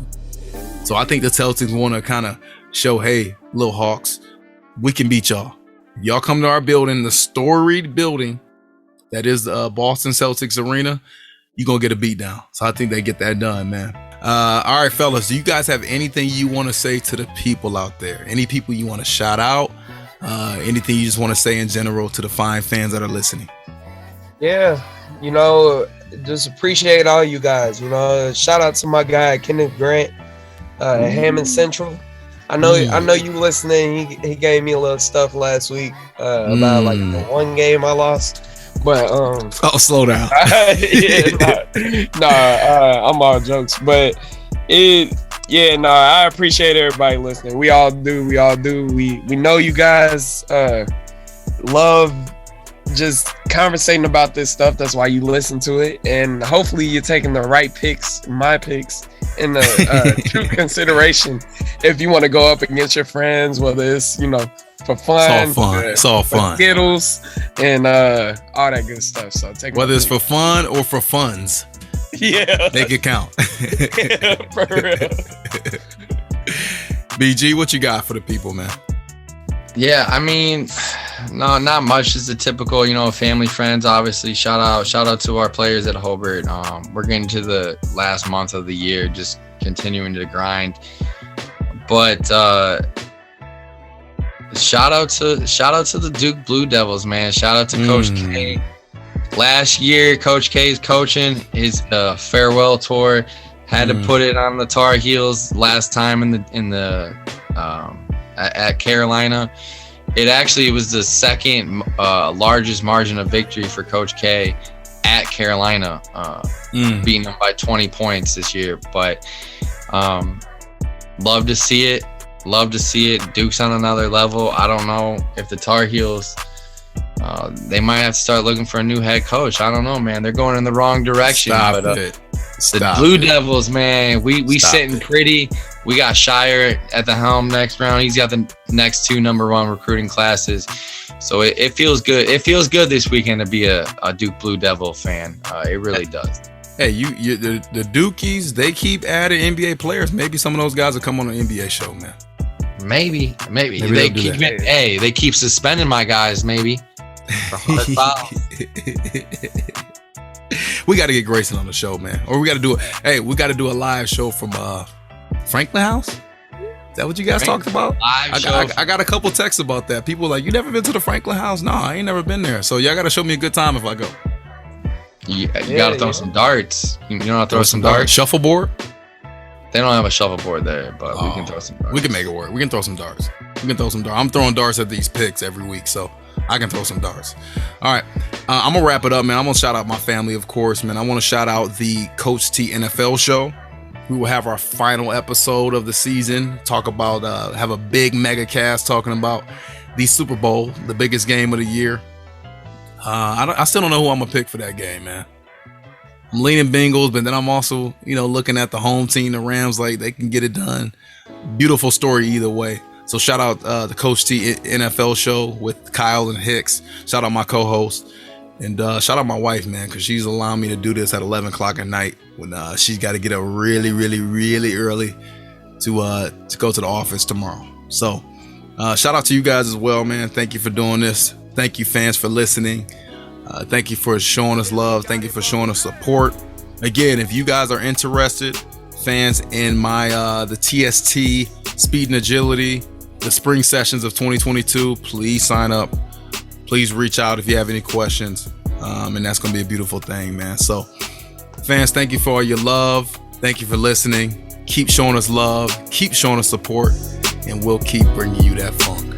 So I think the Celtics want to kind of show, hey, little Hawks, we can beat y'all. Y'all come to our building, the storied building that is the Boston Celtics arena, you're going to get a beat down. So I think they get that done, man. All right, fellas, do you guys have anything you want to say to the people out there? Any people you want to shout out? Anything you just want to say in general to the fine fans that are listening? Yeah, just appreciate all you guys. Shout out to my guy Kenneth Grant, Hammond Central. I know you listening. He gave me a little stuff last week about like the one game I lost. But slow down. I'm all jokes, but I appreciate everybody listening. We all do. We know you guys love just conversating about this stuff. That's why you listen to it, and hopefully you're taking the right picks, my picks, in the true consideration. If you want to go up against your friends, whether it's for fun, it's all fun. Skittles and all that good stuff. So whether it's for fun or for funds, make it count. For real. BG, what you got for the people, man? Yeah, I mean, no, not much. Just the typical, family, friends. Obviously, shout out to our players at Hobart. We're getting to the last month of the year, just continuing to grind. But shout out to the Duke Blue Devils, man. Shout out to Coach K. Last year, Coach K's coaching his farewell tour. Had to put it on the Tar Heels last time at Carolina. It was the second largest margin of victory for Coach K at Carolina, beating them by 20 points this year. But love to see it. Duke's on another level. I don't know if the Tar Heels, they might have to start looking for a new head coach. I don't know, man. They're going in the wrong direction. The Blue Devils, man, we sitting pretty. We got Shire at the helm next round. He's got the next 2 number 1 recruiting classes. So it feels good. It feels good this weekend to be a Duke Blue Devil fan. It really does. Hey, the Dukies, they keep adding NBA players. Maybe some of those guys will come on an NBA show, man. Maybe. They keep suspending my guys, maybe. For hard fouls. We got to get Grayson on the show, man. Or we got to do a live show from Franklin House. Is that what you guys talked about? I got a couple texts about that. People like, you never been to the Franklin House? No, I ain't never been there. So y'all got to show me a good time if I go. You got to throw some darts. You know how to throw some darts? Shuffleboard? They don't have a shuffleboard there, but we can throw some darts. We can make it work. We can throw some darts. I'm throwing darts at these picks every week, so I can throw some darts. All right. I'm going to wrap it up, man. I'm going to shout out my family, of course, man. I want to shout out the Coach T NFL show. We will have our final episode of the season. Talk about, have a big mega cast talking about the Super Bowl, the biggest game of the year. I still don't know who I'm going to pick for that game, man. I'm leaning Bengals, but then I'm also, looking at the home team, the Rams, like they can get it done. Beautiful story either way. So shout out the Coach T NFL show with Kyle and Hicks. Shout out my co-host. And shout out my wife, man, because she's allowing me to do this at 11 o'clock at night when she's got to get up really, really, really early to go to the office tomorrow. So shout out to you guys as well, man. Thank you for doing this. Thank you, fans, for listening. Thank you for showing us love. Thank you for showing us support. Again, if you guys are interested, fans, in my the TST Speed and Agility, the spring sessions of 2022, please sign up. Please reach out if you have any questions. And that's going to be a beautiful thing, man. So, fans, thank you for all your love. Thank you for listening. Keep showing us love. Keep showing us support. And we'll keep bringing you that funk.